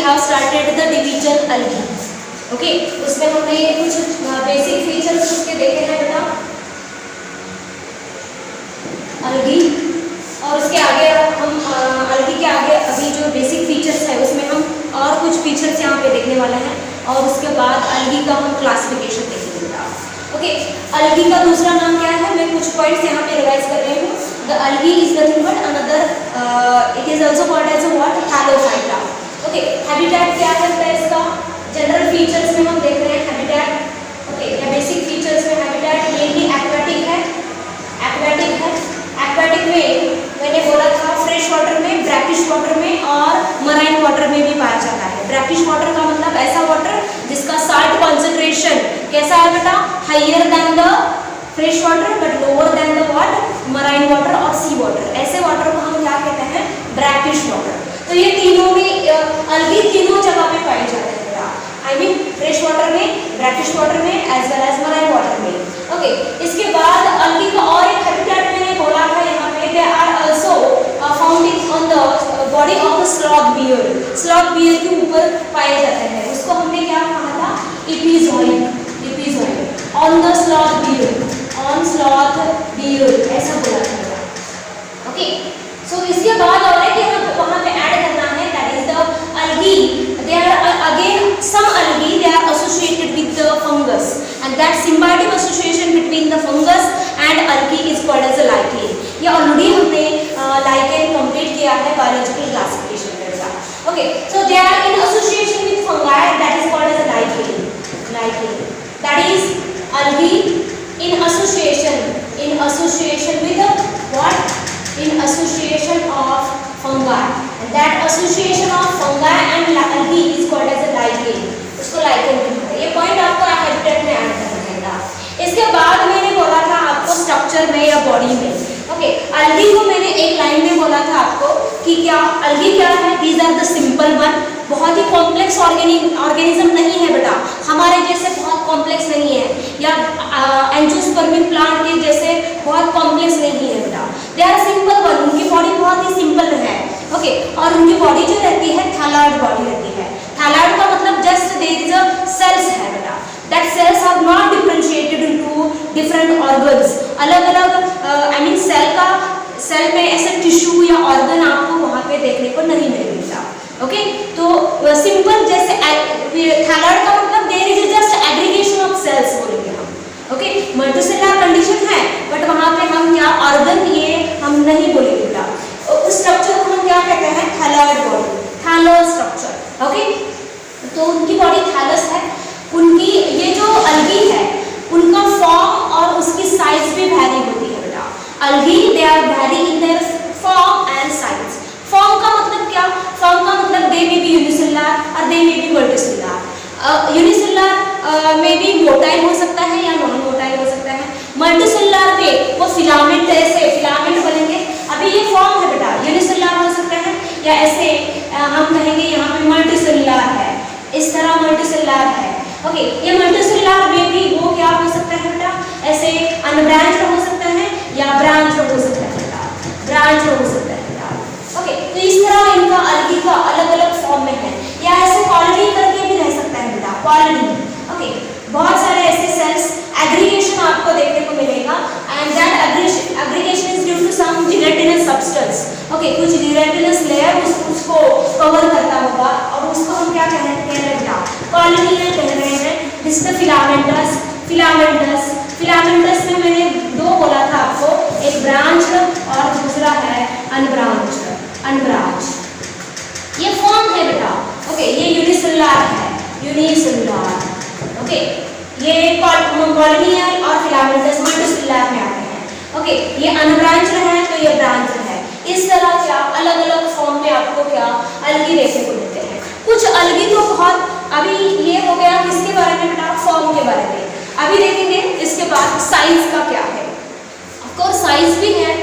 Have started the division algae. Okay, उसमें हमने कुछ बेसिक फीचर्स उसके देखे हैं बेटा, अलगी, और उसके आगे हम अलगी के आगे अभी जो बेसिक फीचर्स है उसमें हम और कुछ फीचर्स यहाँ पे देखने वाले हैं, और उसके बाद अलगी का हम क्लासिफिकेशन देखेंगे बेटा। ओके, अलगी का दूसरा नाम क्या है, मैं कुछ पॉइंट्स यहाँ पे रिवाइज कर रही हूँ। The algae is nothing but another, it is also called as what, halophyta. Okay, habitat क्या है इसका, जनरल फीचर्स में हम देख रहे हैं हैबिटेट। ओके, या बेसिक फीचर्स में हैबिटेट मेनली एक्वेटिक है, एक्वेटिक है। एक्वेटिक में मैंने बोला था फ्रेश वाटर में, ब्रैकिश वाटर में और मराइन वाटर में भी पाया जाता है। ब्रैकिश वाटर का मतलब ऐसा वाटर जिसका साल्ट कॉन्सेंट्रेशन कैसा है बेटा, higher than the fresh water but lower than the what, marine water और सी वाटर। ऐसे वाटर को हम क्या कहते हैं, ब्रैकिश वाटर। तो ये तीनों में अलगी तीनों जगह पे पाए जाते हैं बेटा, आई मीन फ्रेश वाटर में, ब्रैकिश वाटर में as well as marine water में। ओके, इसके बाद अलगी का और एक हैबिटेट मैंने बोला था यहाँ पे, they are also found on the body of the sloth bear. Sloth bear के ऊपर पाए जाते हैं, उसको हमने क्या कहा था, epizoic, epizoic on the sloth bear, on sloth bear ऐसा बोला था। ओके, सो इसके बाद और एक यहाँ वहाँ पे ऐड करना है, that is the algae. They are again some algae they are associated with the fungus and that symbiotic association between the fungus and algae is called as a lichen। ये ऑलरेडी हमने lichen complete किया है biological classification में बेटा। Okay, so they are in association with fungi, that is called as a lichen, lichen, that is algae in association with what, in association of fungi, and that association of fungi and algae is called as a lichen। उसको lichen कहते हैं। ये point आपको habitat में add करना है। इसके बाद मैंने बोला था आपको स्ट्रक्चर में या बॉडी में। ओके, अलगी को मैंने एक लाइन में बोला था आपको कि क्या अलगी क्या है, these are the simple one. बहुत ही कॉम्प्लेक्स ऑर्गेनिज्म नहीं है बेटा, हमारे जैसे बहुत कॉम्प्लेक्स नहीं है, या एंजियोस्पर्मिक प्लांट के जैसे बहुत कॉम्प्लेक्स नहीं है बेटा। दे आर सिंपल वन, उनकी बॉडी बहुत ही सिंपल है। ओके, और उनकी बॉडी जो रहती है थैलॉइड बॉडी रहती है। थैलॉइड का मतलब just there is a cells है बेटा, that cells are not differentiated into different organs. अलग अलग आई मीन सेल में ऐसे टिश्यू या ऑर्गन आपको वहाँ पे देखने को नहीं मिलेगा। ओके, तो सिंपल जैसे थैलॉइड का मतलब there is just aggregation of cells बोलेंगे हम। ओके, मल्टीसेलुलर कंडीशन है बट वहाँ पे हम क्या ऑर्गन ये हम नहीं बोलेंगे बेटा। उस स्ट्रक्चर को हम क्या कहते हैं, thalloid body, thallus structure. Okay, तो उनकी बॉडी थैलस है। उनकी ये जो अलगी है उनका फॉर्म और उसकी साइज भी वैरी होती है बेटा। Algae they are vary in their form and size. Form का मतलब क्या, फॉर्म का मतलब दे मे बी यूनिसेलुलर और they may B multicellular. Unicellular में भी मोटाइल हो सकता है या नॉन मोटाइल हो सकता है। मल्टीसेलुलर में वो फिलामेंट ऐसे फिलामेंट बनेंगे। अभी ये फॉर्म है बेटा, यूनिसेलुलर हो सकता है या ऐसे हम कहेंगे यहाँ पे मल्टीसेलुलर है, इस तरह मल्टीसेलुलर है। ओके, ये मल्टीसेलुलर में भी वो क्या हो सकता है बेटा, ऐसे अनब्रांच्ड हो सकता है या ब्रांच हो सकता है बेटा, ब्रांच हो सकता है बेटा। ओके, तो इस तरह इनका अलगी का अलग अलग फॉर्म में है, या ऐसे कॉलोनी करके भी रह सकता है बेटा, कॉलोनी। ओके, बहुत सारे ऐसे सेल्स एग्रीगेशन आपको देखने को मिलेगा, and that aggregation is due to some gelatinous substance. Okay, कुछ जिलेटिनस लेयर उसको कवर करता होगा और उसको हम क्या कह रहे हैं बेटा, कॉलोनी में कह रहे हैं। जिसमें फिलामेंटस, फिलामेंटस, फिलामेंटस में मैंने दो बोला था आपको, एक ब्रांच और दूसरा है अनब्रांच, अनब्रांच। ये फॉर्म है बेटा। ओके, ये यूनिसेलुलर है, यूनिसेलुलर। ओके, ये कॉलोनियल और फिलामेंटस मल्टीसेलुलर में आते हैं। ओके, ये अनब्रांच है तो ये ब्रांच है। इस तरह क्या अलग अलग फॉर्म में आपको क्या अलगी देखने को मिलते हैं। कुछ अलगी तो बहुत, अभी ये हो गया किसके बारे में बेटा, फॉर्म के बारे में। अभी देखेंगे इसके बाद साइज का क्या है। ऑफकोर्स साइज भी है,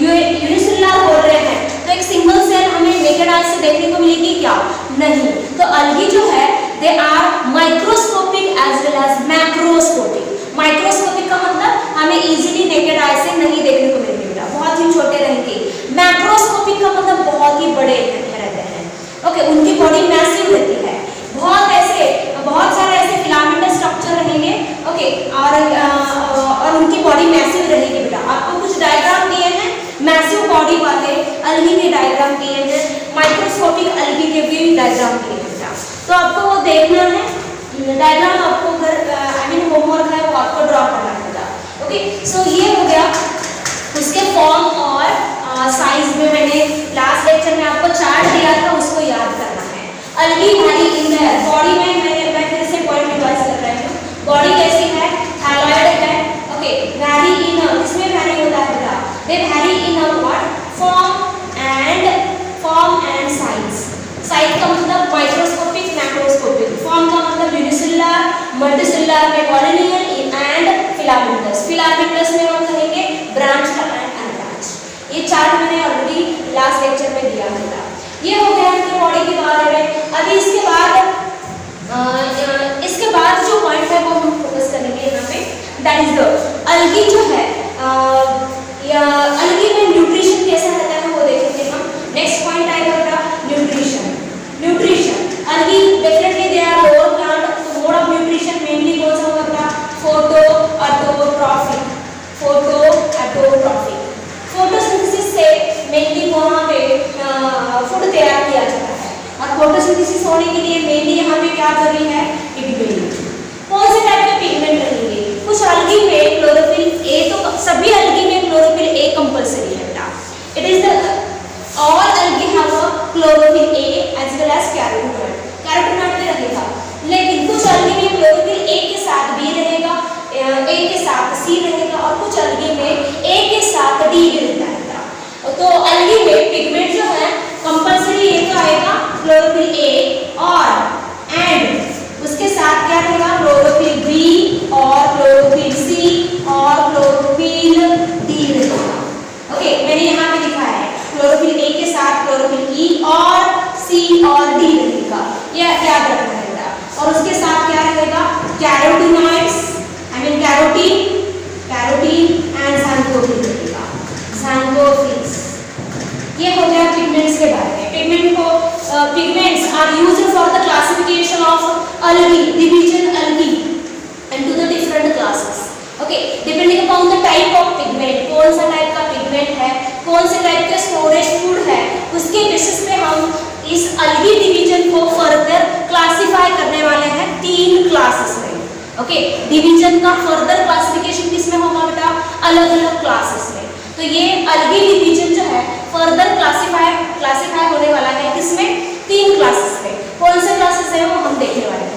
यूनिसेलुलर बोल रहे हैं तो एक सिंगल सेल हमें नेकेड आई से देखने को मिलेगी क्या, नहीं। तो अलगी जो है they are microscopic as well as macroscopic. Microscopic का मतलब हमें इजीली नेकेड आई से नहीं देखने को मिलेगी बेटा, बहुत ही छोटे रहेंगे। मैक्रोस्कोपिक का मतलब बहुत ही बड़े रहते हैं। ओके, उनकी बॉडी मैसिव रहती है, बहुत सारे ऐसे फिलामेंटस स्ट्रक्चर रहेंगे। ओके, और उनकी बॉडी मैसिव रहेगी। बेटा आपको कुछ डायग्राम दिए हैं मैसिव बॉडी वाले अलगी के डायग्राम दिए हैं, माइक्रोस्कोपिक अलगी के भी डायग्राम दिए हैं बेटा, तो आपको वो देखना है। डायग्राम आपको होमवर्क है वो आपको ड्रॉ करना होगा। ओके, सो ये हो गया उसके फॉर्म और साइज में। मैंने लास्ट लेक्चर में आपको चार्ट दिया था, उसको याद करना है। अलगी वैरी इन द बॉडी में मैं फिर से पॉइंट रिवाइज कर रही हूँ। बॉडी कैसी है? थैलॉइड है। ओके, वैरी इन, इसमें वैरी होता है बेटा, they vary in what form and size. Size का मतलब माइक्रोस्कोपिक, मैक्रोस्कोपिक। फॉर्म का मतलब यूनिसेलुलर, मल्टीसेलुलर में कॉलोनियल एंड फिलामेंटस। फिलामेंटस में हम कहेंगे ब्रांच एंड अनब्रांच। ये चार्ट मैंने ऑलरेडी लास्ट लेक्चर में दिया था। ये हो गया इनके बॉडी के बारे में। अभी इसके बाद जो पॉइंट है वो हम फोकस करेंगे यहाँ पे, दैट इज द अलगी जो है। अलगी में न्यूट्रिशन कैसा रहता है वो देखेंगे हम। नेक्स्ट पॉइंट आएगा बेटा nutrition. Algae definitely they are lower plant, तो मोड ऑफ न्यूट्रिशन मेनली कौन सा होगा बेटा? फोटोएटोट्रॉफिक। फोटोसिंथेसिस से मेनली वहाँ पे फूड तैयार किया जाता है, और फोटोसिंथेसिस होने के लिए मेनली यहाँ पे क्या जरूरी है? पिगमेंट। कौन से टाइप के पिगमेंट रहेंगे? कुछ अलगी में क्लोरोफिल ए, तो सभी अलगी में क्लोरोफिल ए कंपलसरी है बेटा। It is the all algae have a chlorophyll A as well as carotenoid. Carotenoid में रहेगा, लेकिन कुछ अलगी में क्लोरोफिल ए के साथ बी रहेगा, ए के साथ सी रहेगा, और कुछ अलगी में ए के साथ डी भी रहता है। तो अलगी में पिगमेंट जो है कंपलसरी एक आएगा क्लोरोफिल ए, और एंड उसके साथ क्या रहेगा? क्लोरोफिल बी और क्लोरोफिल सी और क्लोरोफिल डी रहेगा। ओके, मैंने यहाँ पे लिखा है क्लोरोफिल ए के साथ क्लोरोफिल ई और सी और डी रहेगा, यह याद रखना है। और उसके साथ क्या रहेगा? कैरोटीनॉइड्स, कैरोटीन एंड xanthophyll रहेगा, xanthophyll। ये हो गया पिगमेंट्स के बारे में। Pigments are used for the classification of algae, division algae into the different classes. Okay, depending upon the type of pigment, कौन सा टाइप का पिगमेंट है, कौन से टाइप का स्टोरेज फूड है, उसके बेसिस पे हम इस अलगी डिवीजन को फर्दर क्लासिफाई करने वाले हैं 3 क्लासेस में। ओके, डिवीजन का फर्दर क्लासिफिकेशन किसमें होगा बेटा? अलग अलग क्लासेस में। तो ये अलगी डिवीजन जो है फर्दर क्लासिफाई होने वाला है किसमें? 3 क्लासेस में। कौन से क्लासेस है वो हम देखने वाले हैं।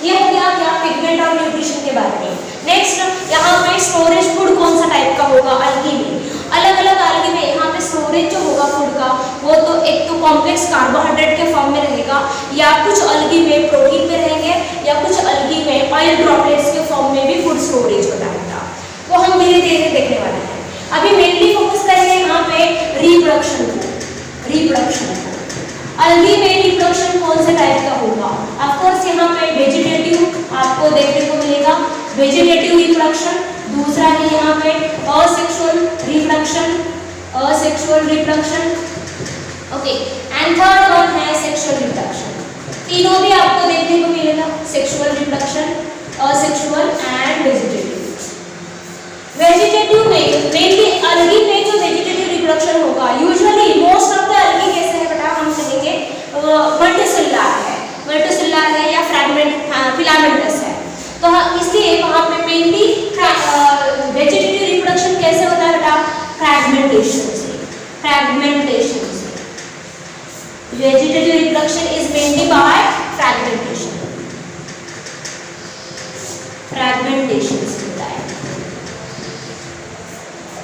ये हो गया क्या? पिगमेंट और न्यूट्रिशन के बारे में। नेक्स्ट यहाँ पे स्टोरेज फूड कौन सा टाइप का होगा अलगी में? अलग अलग अलगी में यहाँ पे स्टोरेज जो होगा फूड का, वो तो एक तो कॉम्प्लेक्स कार्बोहाइड्रेट के फॉर्म में रहेगा, या कुछ अलगी में प्रोटीन में रहेंगे, या कुछ अलगी में ऑयल ड्रॉपलेट्स के फॉर्म में भी फूड स्टोरेज होता है। वो हम धीरे धीरे देखने वाले हैं। अभी मेनली फोकस करेंगे यहाँ पे रिप्रोडक्शन को। अलगी में रिप्रोडक्शन कौन से टाइप का होगा? ऑफ कोर्स यहाँ पे वेजिटेटिव आपको देखने को मिलेगा, वेजिटेटिव रिप्रोडक्शन। दूसरा है यहाँ पे asexual reproduction. Okay, and third one है सेक्सुअल रिप्रोडक्शन। तीनों भी आपको देखने को मिलेगा, sexual reproduction, asexual and vegetative. Vegetative में मेनली अलगी में जो वेजिटेटिव रिप्रोडक्शन होगा, यूजुअली मोस्ट ऑफ द अलगी कैसे है बेटा? हम कहेंगे मल्टीसेलुलर है या फिलामेंटस है। तो इसलिए वहाँ पे मेनली वेजिटेटिव रिप्रोडक्शन कैसे होता है बेटा? फ्रैगमेंटेशन से। Vegetative reproduction is mainly by fragmentation से होता है।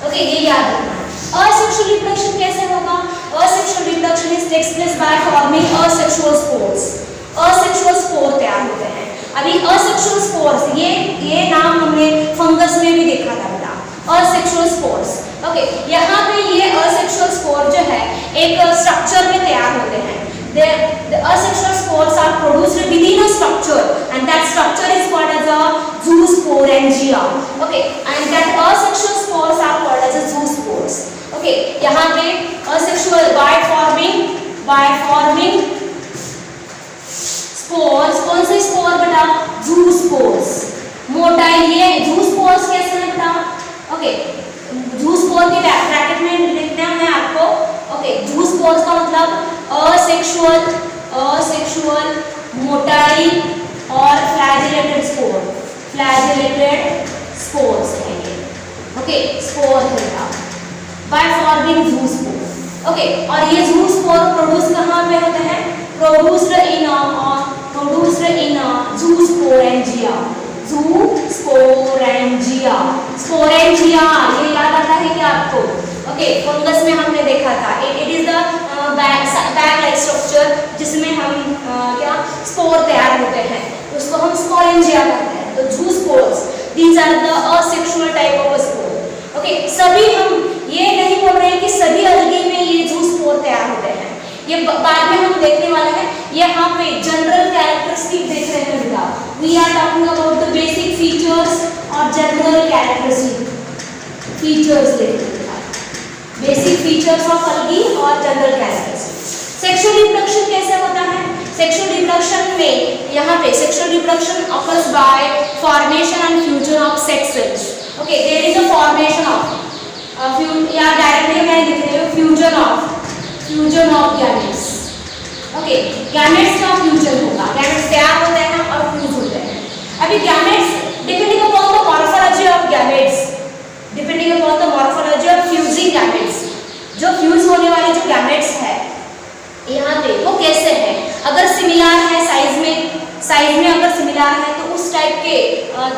ओके, ये याद रखना। असेक्सुअल रिप्रोडक्शन कैसे होगा? Asexual reproduction is takes place by forming asexual spores. Asexual spore तैयार होते हैं। अभी असेक्सुअल स्पोर्स, ये नाम हमने फंगस में भी देखा था बेटा, असेक्सुअल स्पोर्स। ओके, यहाँ पे ये असेक्सुअल स्पोर जो है एक स्ट्रक्चर में तैयार होते हैं। The asexual spores are produced within a structure, and that structure is called as a zoosporangia. Okay, and that asexual spores are called as a zoospores. Okay, यहाँ पे asexual by forming स्पोर्स, कौन से spore बेटा? जू spores. Motile, ये जू spores कैसे है बेटा? ओके, जू स्पोर के ब्रैकेट में लिखना है आपको। ओके, जू स्पोर्स का मतलब असेक्सुअल, मोटाइल और फ्लैजिलेटेड स्पोर्स है ये। ओके, स्पोर है बेटा बाय फॉर्मिंग जू स्पोर। ओके, और ये जू स्पोर प्रोड्यूस कहाँ पे होते हैं? प्रोड्यूस्ड इन जू स्पोरेंजिया। स्पोरेंजिया ये याद आता है क्या आपको? ओके, फंगस में हमने देखा था it is the bag like structure जिसमें हम क्या स्पोर तैयार होते हैं, उसको हम स्पोरेंजिया कहते हैं। तो zoospores, these are the asexual type of spore. Okay, सभी हम ये नहीं बोल रहे हैं कि सभी अलगी में ये जू स्पोर तैयार होते हैं, ये बाद में हम देखने वाले हैं। यहाँ पे जनरल कैरेक्टरिस्टिक देख रहे हैं बेटा, we are talking about the basic features और जनरल कैरेक्टरिस्टिक फीचर्स देख रहे हैं, बेसिक फीचर्स ऑफ अलगी और जनरल कैरेक्टरिस्टिक। सेक्सुअल रिप्रोडक्शन कैसे होता है? सेक्सुअल रिप्रोडक्शन में यहाँ पे sexual reproduction occurs by formation and fusion of sex cells. Okay, there is a formation of या डायरेक्टली मैं लिख रही हूँ fusion of gametes. Okay, gametes का फ्यूजन होगा, गैमेट्स तैयार होते हैं और फ्यूज होते हैं। अभी gametes depending upon the morphology of gametes, depending upon the morphology of fusing gametes, जो फ्यूज होने वाले जो गैमेट्स है यहाँ पे वो कैसे है? अगर सिमिलर है साइज में अगर सिमिलर है तो उस टाइप के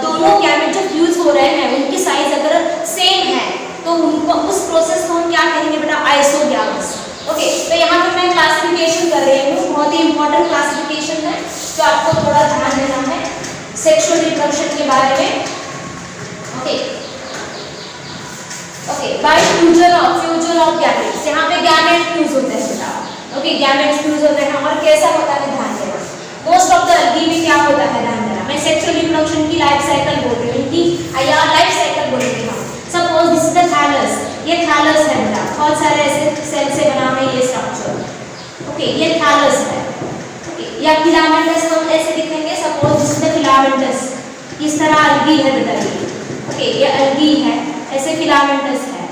दोनों गैमेट जो फ्यूज हो रहे हैं उनकी साइज अगर सेम है तो उनको उस प्रोसेस को हम क्या कहेंगे बेटा? आइसोगैमस। ओके, तो यहाँ पे मैं क्लासिफिकेशन कर रही हूँ, बहुत ही इंपॉर्टेंट क्लासिफिकेशन है तो आपको थोड़ा ध्यान देना है सेक्सुअल रिप्रोडक्शन के बारे में। Okay, bye fusion of gametes, यहाँ पे गैमेट फ्यूज होते हैं बेटा। ओके, गैमेट्स फ्यूज होते हैं और कैसा होता है ध्यान देना। मोस्ट ऑफ द अलगी में क्या होता है ध्यान देना, मैं सेक्सुअल रिप्रोडक्शन की लाइफ साइकिल बोल रही हूँ, इनकी लाइफ साइकिल बोल रही हूँ। Suppose this is the thallus, ये थैलस है बेटा, बहुत सारे ऐसे सेल से बना है ये स्ट्रक्चर। ओके, ये थैलस है। ओके, या फिलामेंटस हम ऐसे लिखेंगे, suppose this is the filamentous, इस तरह अलगी है बेटा ये। ओके, ये अलगी है, ऐसे फिलामेंटस है,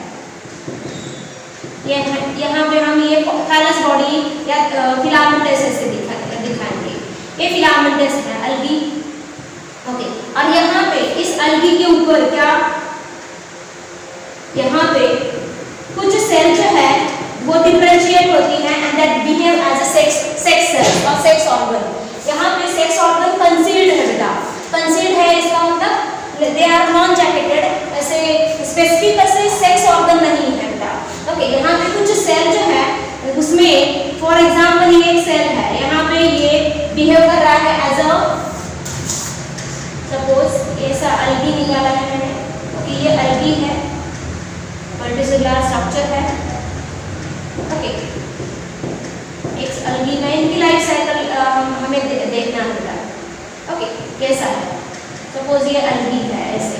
ये यहाँ पे हम ये थैलस बॉडी या फिलामेंटस ऐसे दिखाएंगे, ये फिलामेंटस है अलगी। ओके, और यहाँ पे इस अलगी के ऊपर क्या, यहाँ पे कुछ सेल जो है वो डिफरेंशिएट होती है and that behave as a sex cell और सेक्स ऑर्गन। यहाँ पे सेक्स ऑर्गन कंसील्ड है बेटा, कंसील्ड है इसका मतलब दे आर नॉन जैकेटेड, ऐसे स्पेसिफिक ऐसे सेक्स ऑर्गन नहीं है बेटा। ओके, यहाँ पे कुछ सेल जो है उसमें फॉर एग्जांपल ये एक सेल है, यहाँ पे ये बिहेव कर रहा है एज अ, सपोज ऐसा अलगी निकाला है मैंने। ओके, ये अलगी है, मल्टीसेलुलर स्ट्रक्चर है। ओके, एक अलगी का इनकी लाइफ साइकिल हमें देखना होगा। ओके, कैसा है, सपोज ये अलगी है, ऐसे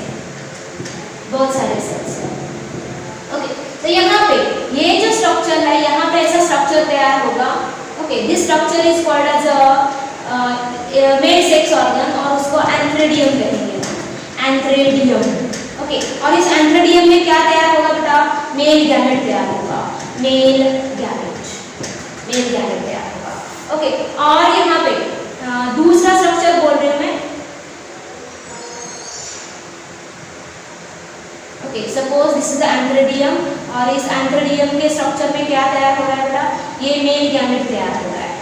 बहुत सारे सेल्स हैं। ओके, तो यहाँ पे ये जो स्ट्रक्चर है, यहाँ पे ऐसा स्ट्रक्चर तैयार होगा। Okay, this structure is called as a male sex organ और उसको एंथ्रेडियम कहेंगे, एंथ्रेडियम। ओके, और इस एंथ्रेडियम में क्या तैयार होगा बेटा? मेल गैमेट तैयार होगा, मेल गैमेट तैयार होगा। ओके, और यहाँ पे दूसरा स्ट्रक्चर बोल रही हूँ मैं। Okay, suppose this is the antheridium और इस एंथ्रेडियम के स्ट्रक्चर में क्या तैयार हो रहा है बेटा? ये मेल गैमेट तैयार हो रहा है,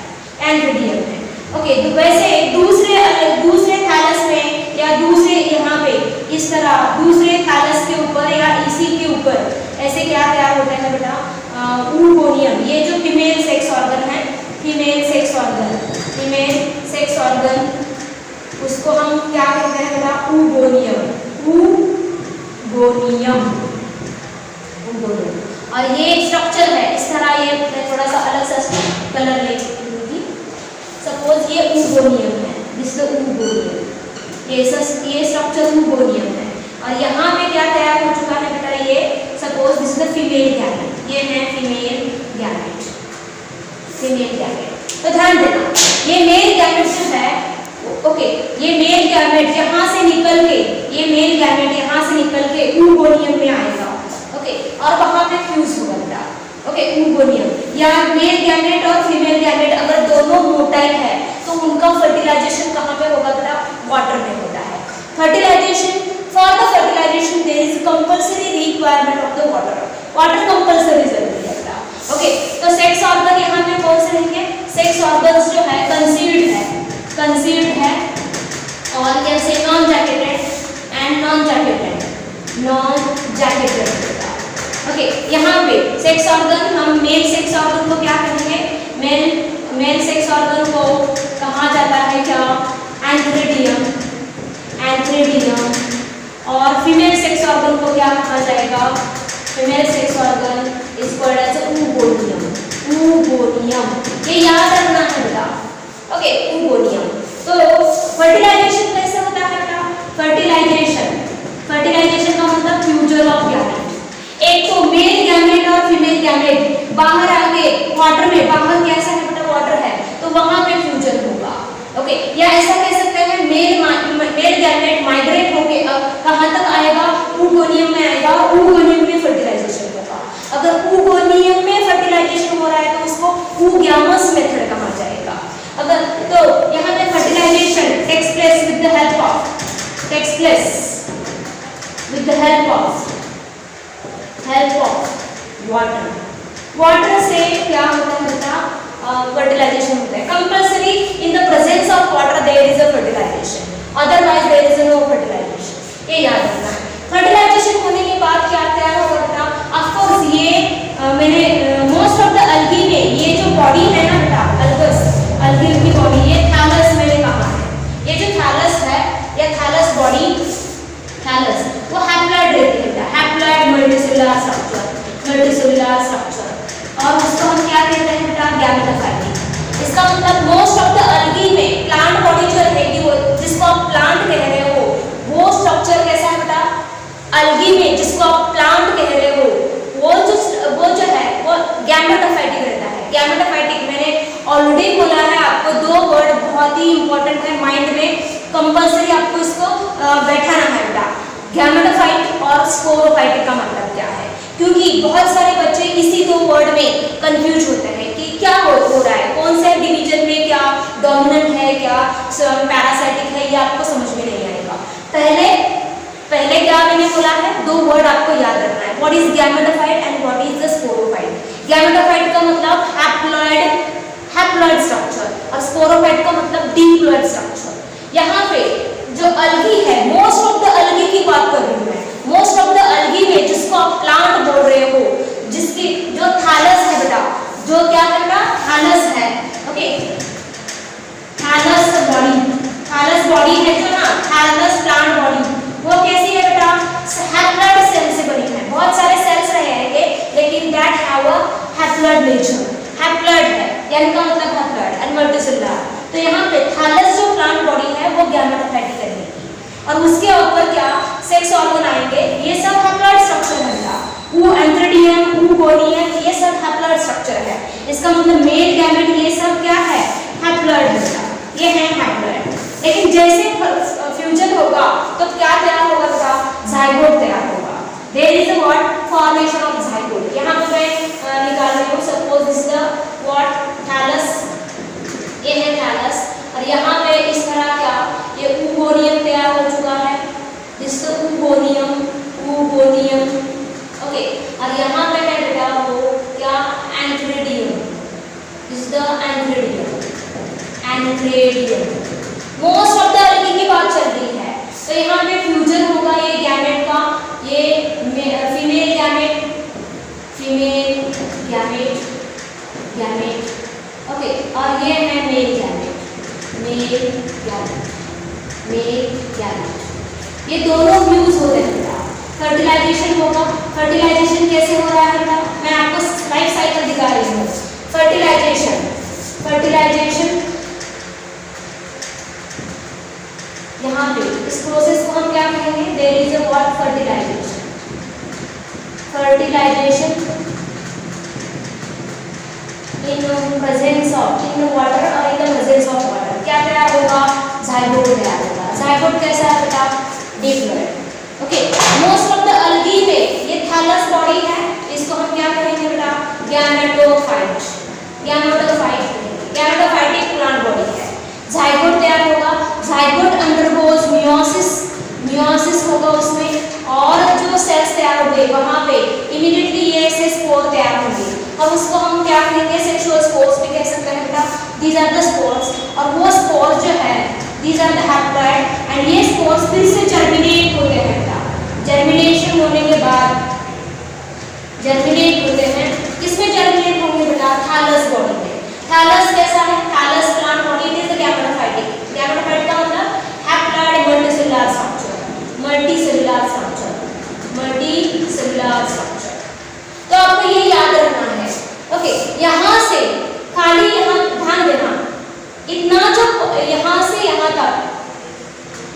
एंथ्रेडियम में। ओके, तो वैसे दूसरे थैलस में या दूसरे यहाँ पे इस तरह दूसरे थैलस के ऊपर या इसी के ऊपर ऐसे क्या तैयार होता है बेटा? ऊगोनियम। ये जो फीमेल सेक्स ऑर्गन है, फीमेल सेक्स ऑर्गन उसको हम क्या कहते हैं बेटा? ऊगोनियम। और ये एक स्ट्रक्चर है इस तरह, ये थोड़ा सा अलग सा कलर लेंगी। सपोज ये ऊगोनियम है, दिस इज ऊगोनियम, ये स्ट्रक्चर ऊगोनियम है। और यहाँ पे क्या तैयार हो चुका है बेटा? ये suppose this is the female gamete, ये है फीमेल गैमेट। तो ध्यान देना ये मेल गैमेट जो है, ओके, ये मेल गैमेट यहाँ से निकल के, ये मेल गैमेट यहाँ से निकल के oogonia में आएगा, ओके, और वहाँ पे फ्यूज होगा बेटा, ओके, oogonia। या मेल गैमेट और फीमेल गैमेट अगर दोनों मोटाइल है तो उनका फर्टिलाइजेशन कहाँ पे होगा बेटा? वाटर में होता है। Fertilisation, for the fertilisation there is compulsory requirement of the water, water compulsory जरूरी है बेटा, ओके। तो सेक्स ऑर्गन यहाँ पे कौन से रहेंगे? सेक्स ऑर्गन्स जो है कंसीव्ड है और कैसे non jacketed and non jacketed बेटा, ओके। यहाँ पे सेक्स ऑर्गन, हम मेल सेक्स ऑर्गन को क्या कहेंगे? मेल सेक्स ऑर्गन को कहा जाता है क्या? एंथ्रेडियम, और फीमेल सेक्स ऑर्गन को क्या कहा जाएगा? Female sex organ is called as oogonia। ये याद रखना है बेटा, ओके, oogonia। तो फर्टिलाइजेशन कैसे होता है बेटा? फर्टिलाइजेशन का मतलब फ्यूजन ऑफ गैमेट। एक तो मेल गैमेट और फीमेल गैमेट बाहर आके वाटर में, बाहर कैसा है बेटा? वाटर है, तो वहां पे फ्यूजन होगा, ओके। या ऐसा कह सकते हैं मेल गैमेट माइग्रेट होके अब कहां तक आएगा? oogonia में आएगा, oogonia में फर्टिलाइजेशन होगा। अगर oogonia में फर्टिलाइजेशन हो रहा है तो उसको oogamous मेथड कहा जाएगा। अगर तो यहाँ पे fertilisation takes place with the help of water से क्या होता है बेटा? फर्टिलाइजेशन होता है। Compulsory in the presence of water there is a fertilisation, otherwise there is no fertilisation, ये याद रखना है। फर्टिलाइजेशन होने के बाद क्या तैयार होगा बेटा? ऑफ कोर्स ये मैंने मोस्ट ऑफ द अल्गी में ये जो बॉडी है ना बेटा, अल्गी की बॉडी, ये थैलस मैंने कहा है, ये जो थैलस है, ये थैलस बॉडी, थैलस वो हैप्लॉइड रहती है बेटा, हैप्लॉइड मल्टीसेलुलर स्ट्रक्चर, और उसको हम क्या कहते हैं बेटा? गैमेटोफाइटिक। इसका मतलब मोस्ट ऑफ द अल्गी में प्लांट बॉडी जो रहेगी, वो जिसको आप प्लांट कह रहे हो, वो स्ट्रक्चर कैसा है बेटा? अल्गी में जिसको आप प्लांट कह रहे हो, वो जो है वो गैमेटोफाइटिक रहता है। गैमेटोफाइटिक मैंने ऑलरेडी बोला है आपको, दो वर्ड बहुत ही इंपॉर्टेंट है, माइंड में कंपल्सरी आपको इसको बैठाना है बेटा। गैमेटोफाइट और स्पोरोफाइटिक का मतलब क्या है? क्योंकि बहुत सारे बच्चे इसी दो वर्ड में कंफ्यूज होते हैं कि क्या हो रहा है, कौन से डिवीजन में क्या डोमिनेंट है, क्या पैरासाइटिक है, ये आपको समझ में नहीं आएगा। पहले क्या मैंने बोला है? दो वर्ड आपको याद रखना है, what is gametophyte and what is the sporophyte. Gametophyte का मतलब हैप्लॉइड स्ट्रक्चर और स्पोरोफाइट का मतलब डिप्लॉइड स्ट्रक्चर। यहाँ पे जो अल्गी है, मोस्ट ऑफ द अल्गी की बात कर रही हूँ मैं, मोस्ट ऑफ द अल्गी में जिसको आप प्लांट बोल रहे हो, जिसकी जो थैलस है बेटा, जो क्या है बेटा? थैलस है, ओके, थैलस बॉडी है जो ना, थैलस प्लांट बॉडी, वो कैसी है बेटा? हैप्लॉइड सेल से बनी है। बहुत सारे सेल्स रहेंगे लेकिन that have a haploid nature, haploid है, यानी का मतलब हैप्लॉइड एंड मल्टीसेलुलर। तो यहाँ पे थैलस जो प्लांट बॉडी है वो गैमेटोफाइटिक रहेगी, और उसके ऊपर क्या सेक्स ऑर्गन आएंगे, ये सब हैप्लॉइड स्ट्रक्चर है बेटा। एंथ्रेडियम, oogonia, ये सब हैप्लॉइड स्ट्रक्चर है। इसका मतलब मेल गैमेट ये सब क्या है? हैप्लॉइड बेटा, ये है हैप्लॉइड। लेकिन जैसे फ्यूजन होगा तो क्या तैयार होगा बेटा? जाइगोट तैयार होगा। There is a what? Formation of zygote. यहाँ पे मैं निकाल रही हूँ, suppose this the what? Thallus, ये है थैलस, और यहाँ पे इस तरह क्या ये oogonia तैयार हो चुका है, जिसको oogonia, ओके, और यहाँ पे है बेटा वो क्या? Antheridium, is the antheridium. Most of the algae की बात चल रही है, तो यहाँ पे फ्यूजन होगा ये गैमेट का, ये फीमेल गैमेट, ओके, और ये है मेल गैमेट, ये दोनों फ्यूज हो रहे हैं बेटा। फर्टिलाइजेशन होगा, फर्टिलाइजेशन कैसे हो रहा है बेटा? मैं आपको लाइफ साइकिल दिखा रही हूँ। फर्टिलाइजेशन यहाँ पे इस प्रोसेस को हम क्या कहेंगे? There is a what? Fertilization. In presence of in water और in the presence of water क्या तैयार होगा, जाइगोट तैयार होगा। जाइगोट कैसा है बेटा, diploid. Okay, most of the algae में ये थैलस बॉडी है, इसको हम क्या कहेंगे बेटा, गैमेटोफाइट। गैमेटोफाइट एक प्लांट बॉडी है। जाइगोट तैयार होगा, जाइगोट अंडरगोज मियोसिस, मियोसिस होगा उसमें और जो सेल्स तैयार हुए वहां पे इमीडिएटली ये से स्पोर तैयार होंगे और उसको हम क्या कहेंगे, सेक्सुअल स्पोर्स भी कह सकते हैं बेटा। दीज आर द स्पोर्स और वो स्पोर्स जो है these are the haploid and ये स्पोर्स फिर से जर्मिनेट होते हैं बेटा। जर्मिनेशन होने के बाद जर्मिनेट होते हैं, किसमें जर्मिनेट होंगे बेटा, थैलस बॉडी में। थैलस कैसा है, thallus plant body is the gametophytic. Gametophyte का मतलब haploid multicellular structure, multicellular structure, multicellular structure. तो आपको ये याद रखना है। ओके, यहाँ से खाली यहाँ ध्यान देना, इतना जो यहाँ से यहाँ तक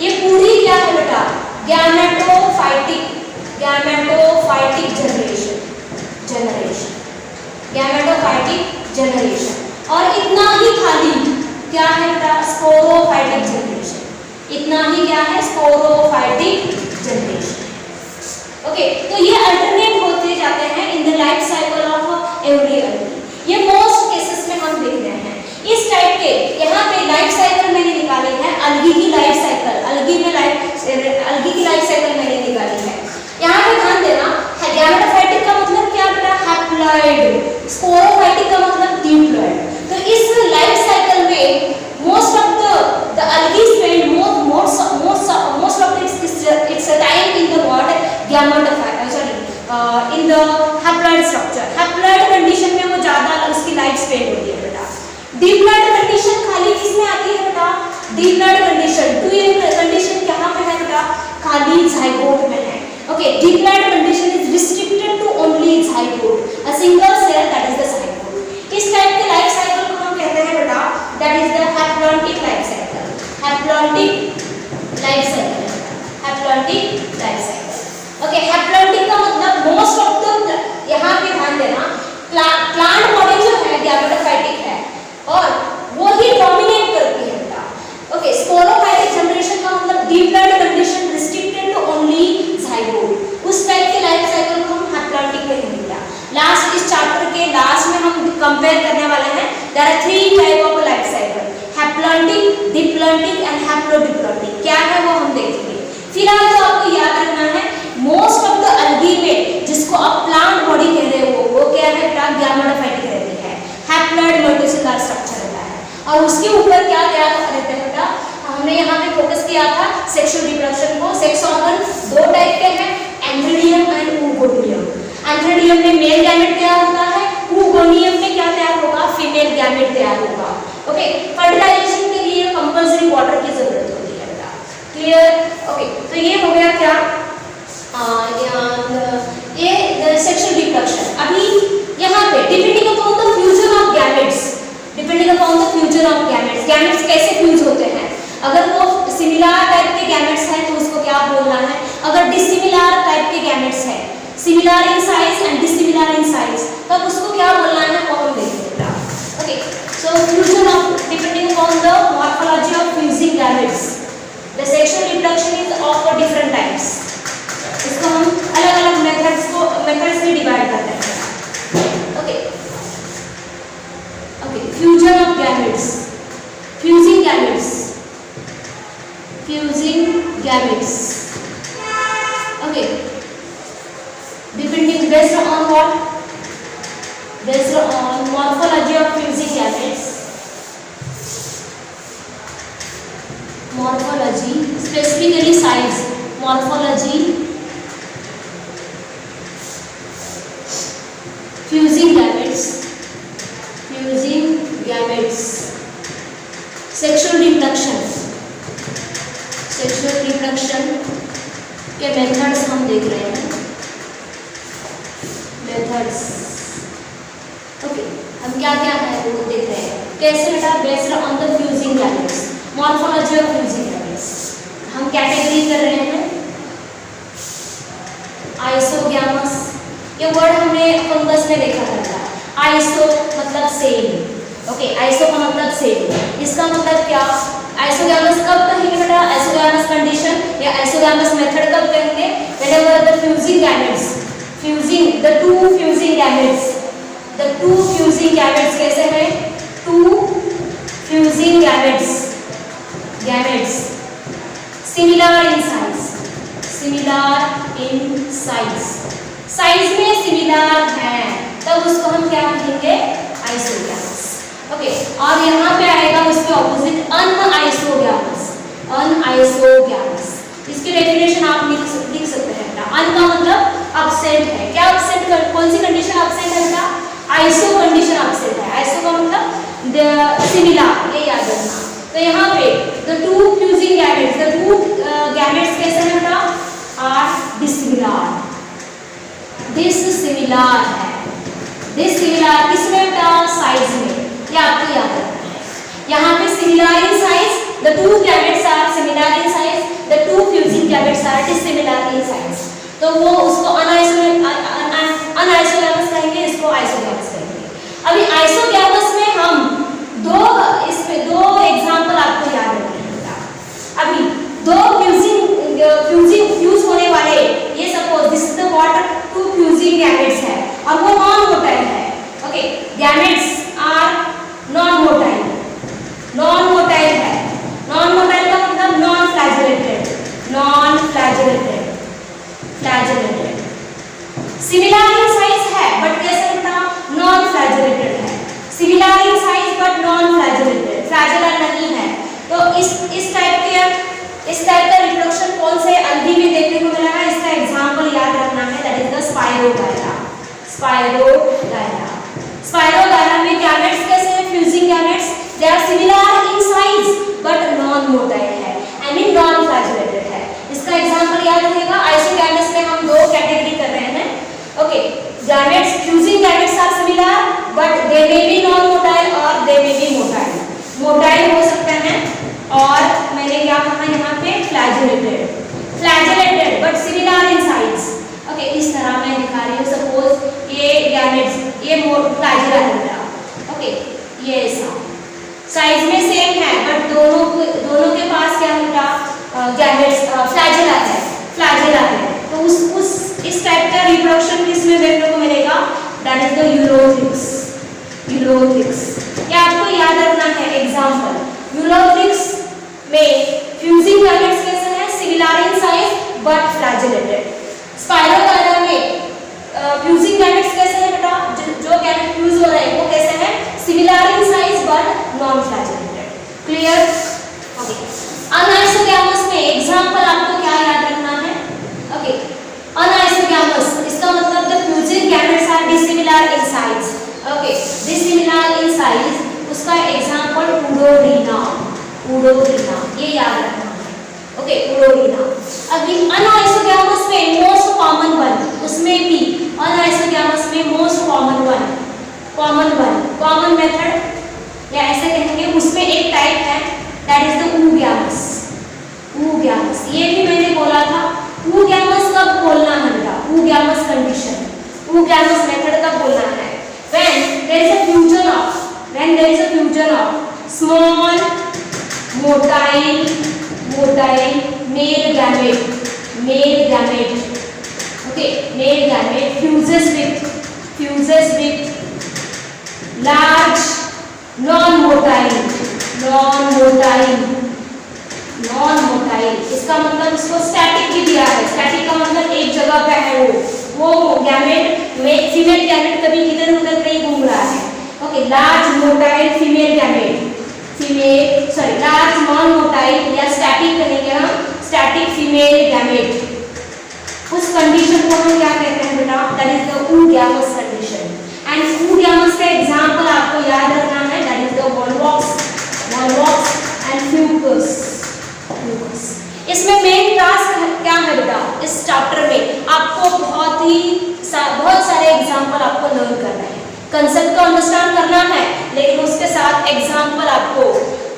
ये पूरी क्या है बेटा, gametophytic, gametophytic generation, gametophytic generation. और इतना ही खाली क्या है बेटा, स्पोरोफाइटिक जनरेशन। इतना ही क्या है, स्पोरोफाइटिक जनरेशन। ओके, तो ये अल्टरनेट होते जाते हैं in the life cycle of every algae. ये मोस्ट केसेस में हम देख रहे हैं इस टाइप के। यहाँ पे लाइफ साइकिल मैंने निकाली है, अलगी की लाइफ साइकिल, अलगी की लाइफ साइकिल मैंने निकाली है। यहाँ पे ध्यान देना, गैमेटोफाइटिक का मतलब क्या बेटा, हैप्लॉइड। स्पोरोफाइटिक का मतलब डिप्लॉइड। तो इस लाइफ साइकिल में most of the algae spend most of its time in the what gametophyte, in the haploid structure। haploid condition में वो ज्यादा उसकी लाइफ स्पेंड होती है बेटा। डिप्लॉइड कंडीशन खाली किसमें आती है बेटा, diploid condition, two year condition कहाँ पे है बेटा, खाली जाइगोट में है। Okay, diploid condition is restricted to only zygote, a single cell that is the zygote. इस टाइप के लाइफ साइकिल को हम कहते हैं बेटा, that is the haplontic life cycle. Haplontic life cycle, haplontic life cycle. Okay, haplontic का मतलब most of the, यहाँ पे ध्यान देना, प्लांट बॉडी जो है गैमेटोफाइटिक है और वो ही डोमिनेट करती है बेटा। ओके, स्पोरोफाइटिक जनरेशन का मतलब diploid condition restricted to only zygote. उस टाइप के लाइफ साइकिल को हम हैप्लॉन्टिक कहेंगे बेटा। लास्ट इस चैप्टर के लास्ट में हम कंपेयर करने वाले हैं, there are 3 type of life cycle, haplontic, diplontic and haplodiplontic. क्या है वो हम देखेंगे। फिलहाल तो आपको याद रखना है, मोस्ट ऑफ द अलगी में जिसको आप प्लांट बॉडी कह रहे हो वो क्या है बेटा, गैमेटोफाइटिक रहती है, हैप्लॉइड मल्टीसेलुलर स्ट्रक्चर रहता है। और उसके ऊपर क्या तैयार रहते हैं बेटा, हमने यहाँ पे फोकस किया था सेक्सुअल रिप्रोडक्शन को। सेक्स ऑर्गन 2 टाइप के हैं, एंथ्रेडियम एंड oogonia। एंथ्रेडियम में मेल गैमेट तैयार होता है, oogonia में क्या तैयार होगा, फीमेल गैमेट तैयार होगा। ओके, फर्टिलाइजेशन के लिए कंपल्सरी वाटर की जरूरत होती है बेटा। क्लियर। ओके, तो ये हो गया क्या, ये सेक्सुअल रिप्रोडक्शन। अभी यहाँ पे depending upon the fusion of gametes, depending upon the fusion of gametes, gametes कैसे फ्यूज होते हैं। अगर वो सिमिलर टाइप के गैमेट्स हैं तो उसको क्या बोलना है, अगर डिसिमिलर टाइप के गैमेट्स हैं, similar in size and dissimilar in size, तब उसको क्या बोलना है वो हम देखेंगे। Okay, so fusion of depending upon the morphology of fusing gametes, the sexual reproduction is of different types। इसको हम अलग-अलग मेथड्स में डिवाइड करते हैं। Okay, fusion of gametes, fusing gametes, okay, depending based on what, based on morphology of fusing gametes, morphology, specifically size, morphology, fusing gametes, sexual reproduction के methods हम देख रहे हैं, मेथड्स। ओके, हम क्या क्या है वो देख रहे हैं। कैसे बेटा, based on the fusing gametes, morphology of fusing gametes. हम कैटेगरी कर रहे हैं आइसोगैमस, ये वर्ड हमने फंगस में देखा था। आइसो मतलब सेम। ओके, आइसो का मतलब सेम। इसका मतलब क्या, आइसोगैमस कब कहेंगे बेटा, आइसोगैमस कंडीशन या आइसोगैमस मेथड कब कहेंगे, whenever the fusing gametes, fusing the two fusing gametes, the two fusing gametes कैसे हैं, two fusing gametes, gametes similar in size, similar in size, size में सिमिलर है तब उसको हम क्या कहेंगे, आइसोगैमस। ओके, और यहाँ पे आएगा उसके ऑपोजिट अनआइसोगैमस, अनआइसोगैमस। इसकी डेफिनेशन आप लिख सकते हैं बेटा। अन का मतलब अब्सेंट है, क्या अब्सेंट, कौन सी कंडीशन अब्सेंट है बेटा, आइसो कंडीशन अब्सेंट है। आइसो का मतलब सिमिलर, ये याद रखना। तो यहाँ पे the two fusing gametes, the two gametes कैसे हैं बेटा, आर डिसिमिलर, डिसिमिलर है, डिसिमिलर किसमें बेटा, साइज में, ये आपको याद रखना है। यहाँ पे similar in size, the two gametes are similar in size, the two fusing gametes are dissimilar in size. तो वो उसको अनआइसोगैमस कहेंगे, इसको आइसोगैमस कहेंगे। अभी आइसोगैमस में हम इसमें दो एग्जांपल आपको याद रखने हैं। अभी दो फ्यूज होने वाले, ये suppose this is the what, two fusing gametes है और वो नॉन मोटाइल है। Okay, gametes are non motile, non motile है। नॉन मोटाइल का मतलब non flagellated, non flagellated, flagellated. Similar in size है बट कैसे बेटा, नॉन फ्लैजेलेटेड है। Similar in size but non flagellated, flagellar नहीं है। तो इस टाइप का रिप्रोडक्शन कौन से अल्गी में देखने को मिला है, इसका एग्जांपल याद रखना है, that is the spirogyra, spirogyra. Spirogyra में गैमेट्स कैसे हैं, fusing gametes, they are similar in size but non motile है, आई मीन नॉन फ्लैजेलेटेड है। इसका एग्जांपल याद रखेगा। आइसोगैमस में हम दो कैटेगरी कर रहे हैं। Okay, gametes, fusing gametes are similar but they may be non motile और they may be motile, motile हो सकते हैं। और मैंने क्या कहा यहाँ पे, flagellated, flagellated but similar in size. Okay, इस तरह मैं दिखा रही हूँ। सपोज ये गैमेट्स, ये फ्लैजेलर है मेरा। ओके, ये ऐसा साइज में सेम है बट दोनों के पास क्या है, गैमेट्स फ्लैजेलर है, फ्लैजेलर है। तो इस टाइप का रिप्रोडक्शन किसमें देखने को मिलेगा, दैट इज द यूरोथिक्स, यूरोथिक्स। ये आपको याद रखना है एग्जांपल। यूरोथिक्स में फ्यूजिंग गैमेट्स कैसे हैं, similar in size but flagellated. Spirogyra में फ्यूजिंग गैमेट्स कैसे हैं बेटा, जो गैमेट फ्यूज हो रहे हैं वो कैसे हैं, similar in size but non flagellated. Clear? Okay, anisogamous में एग्जांपल आपको क्या याद रखना है। ओके, अनआइसोगैमस इसका मतलब the fusing gametes are dissimilar in size. Okay, dissimilar in size, उसका एग्जांपल उडोरीना, उडोरीना, ये याद रखना है। Okay, Eudorina. अभी अनआइसोगैमस में मोस्ट कॉमन वन, उसमें भी अनआइसोगैमस में most common one, common method या ऐसे कहेंगे, उसमें एक टाइप है, that is the oogamous, oogamous। ये भी मैंने बोला था, oogamous कब बोलना है बेटा, oogamous कंडीशन, oogamous मेथड कब बोलना है, when there is a fusion of small motile male gamete, okay, male gamete fuses with large non-motile, इसका मतलब इसको स्टैटिक भी दिया है। स्टैटिक का मतलब एक जगह पे है वो गैमेट में, फीमेल गैमेट कभी इधर उधर नहीं घूम रहा है। Okay, large motile female gamete, large non motile या स्टैटिक कहेंगे हम, स्टैटिक फीमेल गैमेट। उस कंडीशन को हम क्या कहते हैं बेटा, that is the oogamous condition. And oogamous का एग्जांपल आपको याद रखना है, that is the volvox and fucus। इसमें मेन टास्क क्या है बेटा, इस चैप्टर में आपको बहुत सारे एग्जांपल आपको लर्न करना है, कंसेप्ट को अंडरस्टैंड करना है, लेकिन उसके साथ एग्जांपल आपको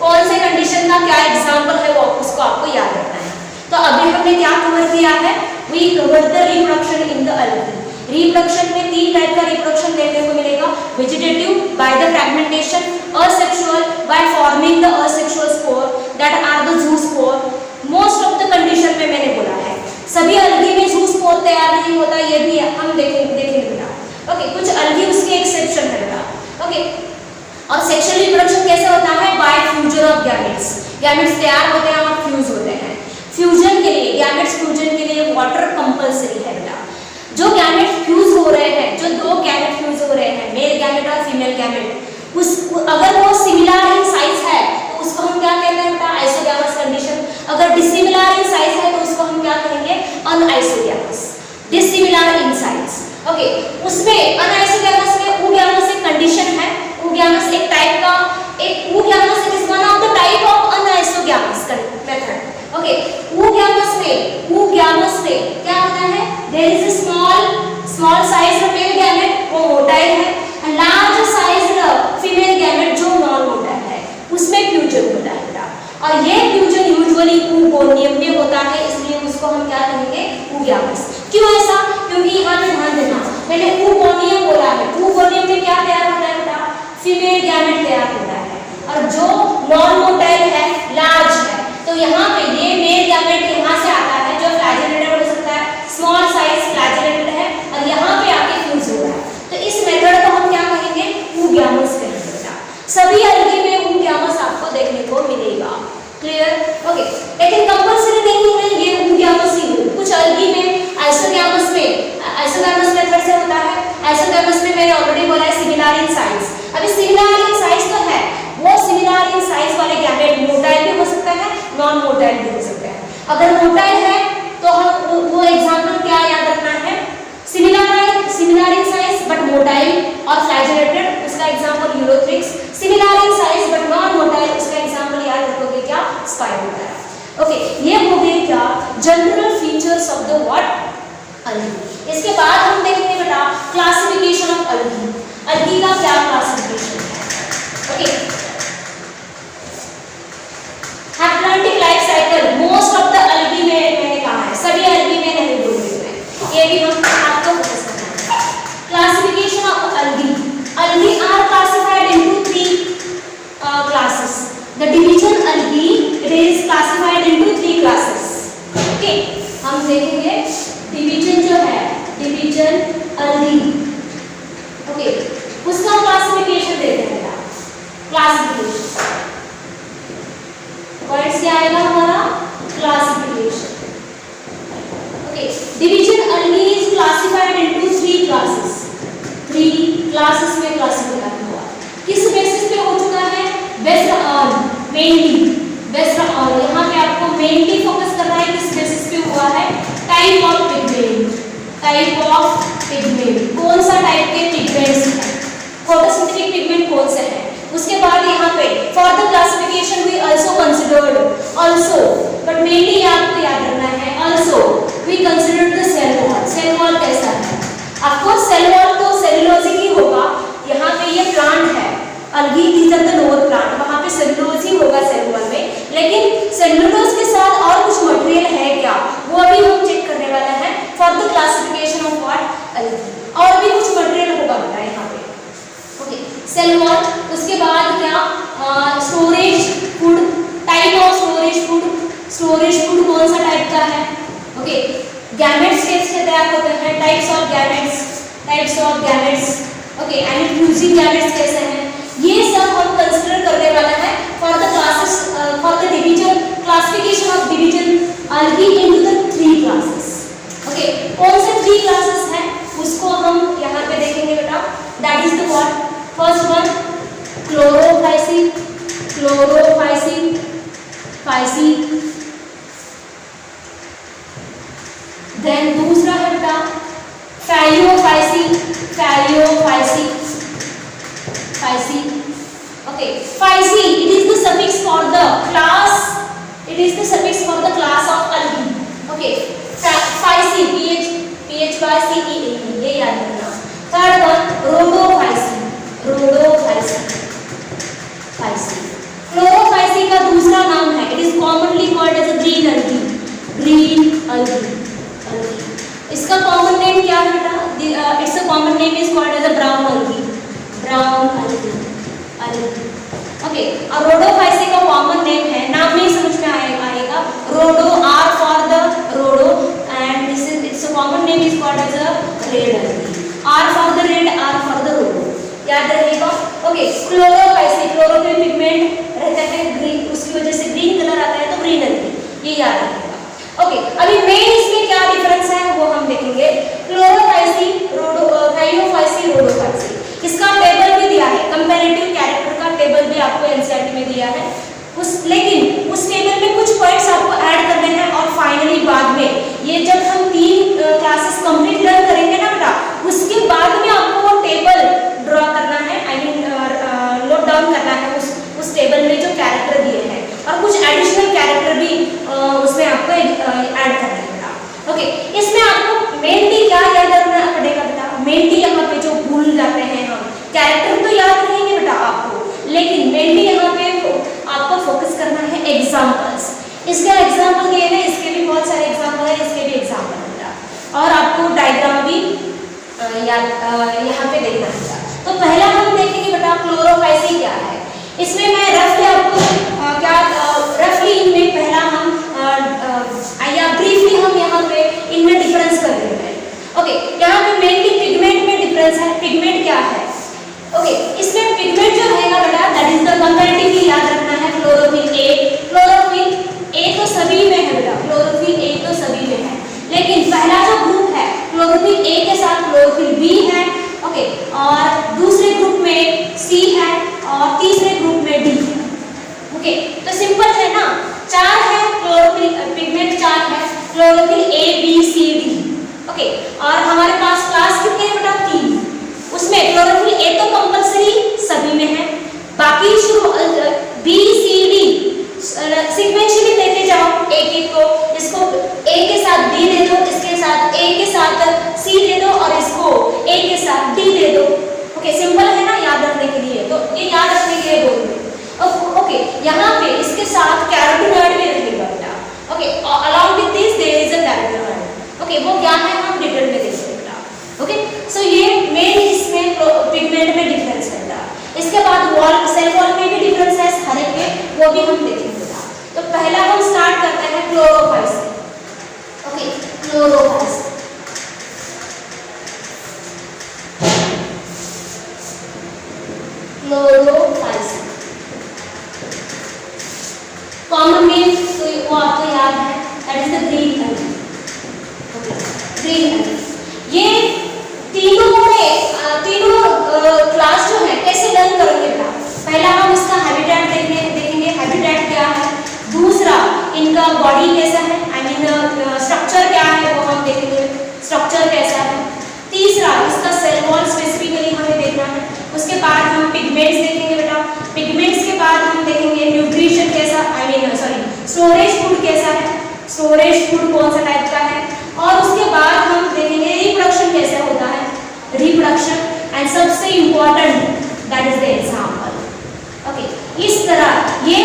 कौन से कंडीशन का क्या एग्जांपल है वो उसको आपको याद रखना है। तो अभी हमने क्या कवर किया है, we cover the reproduction in the algae. Reproduction में 3 टाइप का रिप्रोडक्शन देखने को मिलेगा, vegetative by the fragmentation, asexual by forming the asexual spore that are the zoospore. Most of the condition में मैंने बोला है सभी अलगी में जू स्पोर तैयार नहीं होता, ये भी हम देखेंगे बेटा। ओके, कुछ अलगी उसके एक्सेप्शन है बेटा। ओके, और सेक्सुअल रिप्रोडक्शन कैसे होता है? Bye fusion of gametes. Gametes तैयार होते हैं और फ्यूज होते हैं। फ्यूजन के लिए, गैमेट्स फ्यूजन के लिए वाटर कंपलसरी है बेटा। जो गैमेट फ्यूज हो रहे हैं, जो 2 गैमेट फ्यूज हो रहे हैं, मेल गैमेट और फीमेल गैमेट, उस अगर वो सिमिलर इन साइज है तो उसको हम क्या कहते हैं बेटा? Isogamous condition. अगर डिसिमिलर इन साइज है तो उसको हम क्या कहेंगे? Anisogamous. Dissimilar in size. Okay, उसमें अनआइसोगैमस में ऊगैमस एक कंडीशन है। ऊगैमस एक टाइप का, एक oogamous is one of the type of anisogamous method. Okay, oogamous में क्या होता है? There is a small size male gamete, वो मोटाइल है, and large size female gamete जो नॉन मोटाइल है, उसमें फ्यूजन होता है बेटा। और ये फ्यूजन यूजुअली ऊगोनियम में होता है, इसलिए उसको हम क्या कहेंगे? ऊगैमस। क्यों ऐसा? क्योंकि यहाँ पे ध्यान देना, मैंने ऊगोनियम बोला है। ऊगोनियम में क्या तैयार होता है बेटा? फीमेल गैमेट तैयार होता है, और जो नॉन मोटाइल है, लार्ज है, तो यहाँ पे ये मेल गैमेट यहाँ से आता है, जो फ्लैजेलेटेड हो सकता है, स्मॉल साइज फ्लैजेलेटेड है, और यहाँ पे आके फ्यूज हो रहा है। तो इस मेथड को हम क्या कहेंगे? ऊगैमस कहेंगे बेटा। सभी अलगी में ऊगैमस आपको देखने को मिलेगा। क्लियर? ओके, लेकिन कंपलसरी नहीं है ये ऊगैमस ही। कुछ अलगी में आइसोगैमस मेथड से होता है। आइसोगैमस में मैंने ऑलरेडी बोला है सिमिलर इन साइज। अभी सिमिलर इन साइज तो है, वो सिमिलर इन साइज वाले गैमेट मोटाइल भी हो सकता है, नॉन मोटाइल भी हो सकता है। अगर मोटाइल है तो हम वो एग्जांपल क्या याद रखना है? Similar in size but motile और फ्लैजेलेटेड, उसका example Ulothrix. Similar in size but non motile, उसका एग्जांपल याद रखोगे क्या? स्पाइरोगैरा। ओके, ये हो गए क्या general features of the what? Algae. इसके बाद हम देखेंगे बेटा क्लासिफिकेशन ऑफ अलगी। अलगी का क्या क्लासिफिकेशन है? Okay, haploidic life cycle most of the algae में मैंने कहा है, सभी अलगी में नहीं बोलूंगी मैं, ये भी हम आपको फोकस करना है। Classification of algae. Algae are classified into 3 classes. The division algae, it is classified into 3 classes. Okay, हम देखेंगे डिवीजन जो है, डिवीजन अलगी। ओके, उसका क्लासिफिकेशन देते हैं बेटा। क्लासिफिकेशन पॉइंट्स क्या आएगा हमारा? Classification. Okay, division algae is classified into 3 classes। 3 classes में क्लासिफाई हुआ। किस बेसिस पे हो चुका है? Based on mainly, based on, यहाँ पे आपको मेनली फोकस करना है किस बेसिस पे हुआ है? Type of pigment. Type of pigment, कौन सा टाइप के पिगमेंट्स हैं, फोटोसिंथेटिक पिगमेंट कौन से हैं। उसके बाद यहाँ पे for the classification we also considered, also but mainly आपको याद रखना है also we considered the cell wall. Cell wall कैसा है? आपको सेल वॉल तो सेलुलोजिक ही होगा। यहाँ पे ये प्लांट है, algae is the lower plant, वहाँ पे सेलुलोज ही होगा सेल वॉल में, लेकिन सेलुलोज के साथ और कुछ मटेरियल है क्या, वो अभी हम चेक करने वाला है for the classification of what? Algae. और भी कुछ मटेरियल होगा बेटा यहाँ पे। Okay, cell wall. उसके बाद क्या? Storage food, type of storage food. Storage food कौन सा टाइप का है? ओके, गैमेट्स कैसे तैयार होते हैं? Types of gametes, types of gametes. Okay, and fusing gametes कैसे हैं? ये सब हम कंसीडर करने वाला है for the classes, for the division, classification of division algae into the 3 classes। Okay, कौन से 3 classes हैं उसको हम यहाँ पे देखेंगे बेटा। That is the what? First one Chlorophyceae, Chlorophyceae, phyceae. Then दूसरा है बेटा फैलियोफाइसी, फैलियोफाइसी, फाइसी। Okay, Physi, it is the suffix for the class, it is the suffix for the class of algae. Okay, Physi, PHYCE, ये याद रखना। Third one, Rhodophysi, Rhodophysi, Physi। Chlorophysi का दूसरा नाम है, it is commonly called as a green algae, green algae, algae। इसका common name क्या है बेटा? It's a common name is called as a brown algae, brown algae। Okay, और rhodophyceae का कॉमन नेम है, नाम में समझ में आएगा, rhodo, R for the rhodo, and this is it's a common name is called as a red algae, R for the red, R for the rhodo, याद रखिएगा। ओके, क्लोरोफाइसी, क्लोरोफिल पिगमेंट रहता है ग्रीन, उसकी वजह से green colour आता है, तो ग्रीन algae, ये याद रखिएगा। ओके, अभी मेन इसमें क्या डिफरेंस है वो हम देखेंगे। क्लोरोफाइसी, थाइलोफाइसी, रोडोफाइसी, इसका टेबल भी दिया है, कंपैरेटिव कैरेक्टर का टेबल भी आपको एनसीईआरटी में दिया है। लेकिन उस टेबल में कुछ पॉइंट्स आपको ऐड करने हैं, और फाइनली बाद में ये जब हम 3 क्लासेस कंप्लीट करेंगे ना बेटा, उसके बाद में आपको वो टेबल ड्रॉ करना है, आई मीन नोट डाउन करना है उस टेबल में जो कैरेक्टर दिए हैं, और कुछ एडिशनल कैरेक्टर भी उसमें आपको ऐड करना है बेटा। ओके, इसमें आपको मेनली क्या याद रखना पड़ेगा बेटा, मेनली यहाँ पे जो भूल जाते हैं हम, कैरेक्टर तो याद रहेंगे बेटा आपको, लेकिन मेनली यहाँ पे आपको फोकस करना है एग्जाम्पल्स। इसका एग्जाम्पल दिए हैं, इसके भी बहुत सारे एग्जाम्पल है, इसके भी एग्जाम्पल है बेटा, और आपको डायग्राम भी यहाँ पे देखना है। तो पहला हम देखेंगे बेटा क्लोरोफाइसी क्या है। इसमें मैं रफली आपको रफली इनमें पहला हम या ब्रीफली हम यहाँ पे इनमें डिफरेंस कर रहे हैं। ओके, यहाँ पे मेनली पिगमेंट में डिफरेंस है। पिगमेंट क्या है? ओके, इसमें पिगमेंट जो है ना बेटा, दैट इज द कंपैरेटिवली याद रखना है। क्लोरोफिल ए तो सभी में है बेटा, क्लोरोफिल ए तो सभी में है, लेकिन पहला जो ग्रुप है क्लोरोफिल ए के साथ क्लोरोफिल बी है। ओके, और दूसरे ग्रुप में सी है, और तीसरे ग्रुप में डी है। ओके, तो सिंपल है ना, 4 है क्लोरोफिल पिगमेंट, 4 है chlorophyll A B C D. Okay, और हमारे पास क्लास कितने हैं बेटा? 3। उसमें क्लोरोफिल ए तो कंपलसरी सभी में है, बाकी शुरू बी सी डी सीक्वेंशियली लेते जाओ एक एक को, इसको ए के साथ डी दे दो, इसके साथ ए के साथ सी दे दो, और इसको ए के साथ डी दे दो। ओके, सिंपल है ना याद रखने के लिए, तो ये याद रखने के लिए बोल रहे। ओके, यहाँ पे इसके साथ कैरोटीनॉइड भी रहेगा बेटा। Okay, along with this there is a carotenoid. Okay, वो क्या है हम डिटेल में देखेंगे बेटा। ओके, सो ये मेन इसमें पिगमेंट में डिफरेंस है बेटा। इसके बाद वॉल, सेल वॉल में भी डिफरेंस है हर एक में, वो भी हम देखेंगे बेटा। तो पहला हम स्टार्ट करते हैं Chlorophyceae. Okay, Chlorophyceae, Chlorophyceae common name तो वो आपको याद है, that is the green algae। Okay, green algae। ये तीनों क्लास जो है कैसे लर्न करोगे बेटा? पहला हम इसका हैबिटेट देखेंगे, हैबिटेट क्या है। दूसरा, इनका बॉडी कैसा है, आई मीन स्ट्रक्चर क्या है वो हम देखेंगे, स्ट्रक्चर कैसा है। तीसरा, इसका सेल वॉल स्पेसिफिकली हमें देखना है। उसके बाद हम पिगमेंट्स देखेंगे बेटा। पिगमेंट्स के बाद हम देखेंगे न्यूट्रिशन कैसा, आई मीन स्टोरेज फूड कैसा है, स्टोरेज फूड कौन सा टाइप का है, और उसके बाद हम देखेंगे रिप्रोडक्शन कैसे होता है, रिप्रोडक्शन, एंड सबसे important that is the example. Okay, इस तरह ये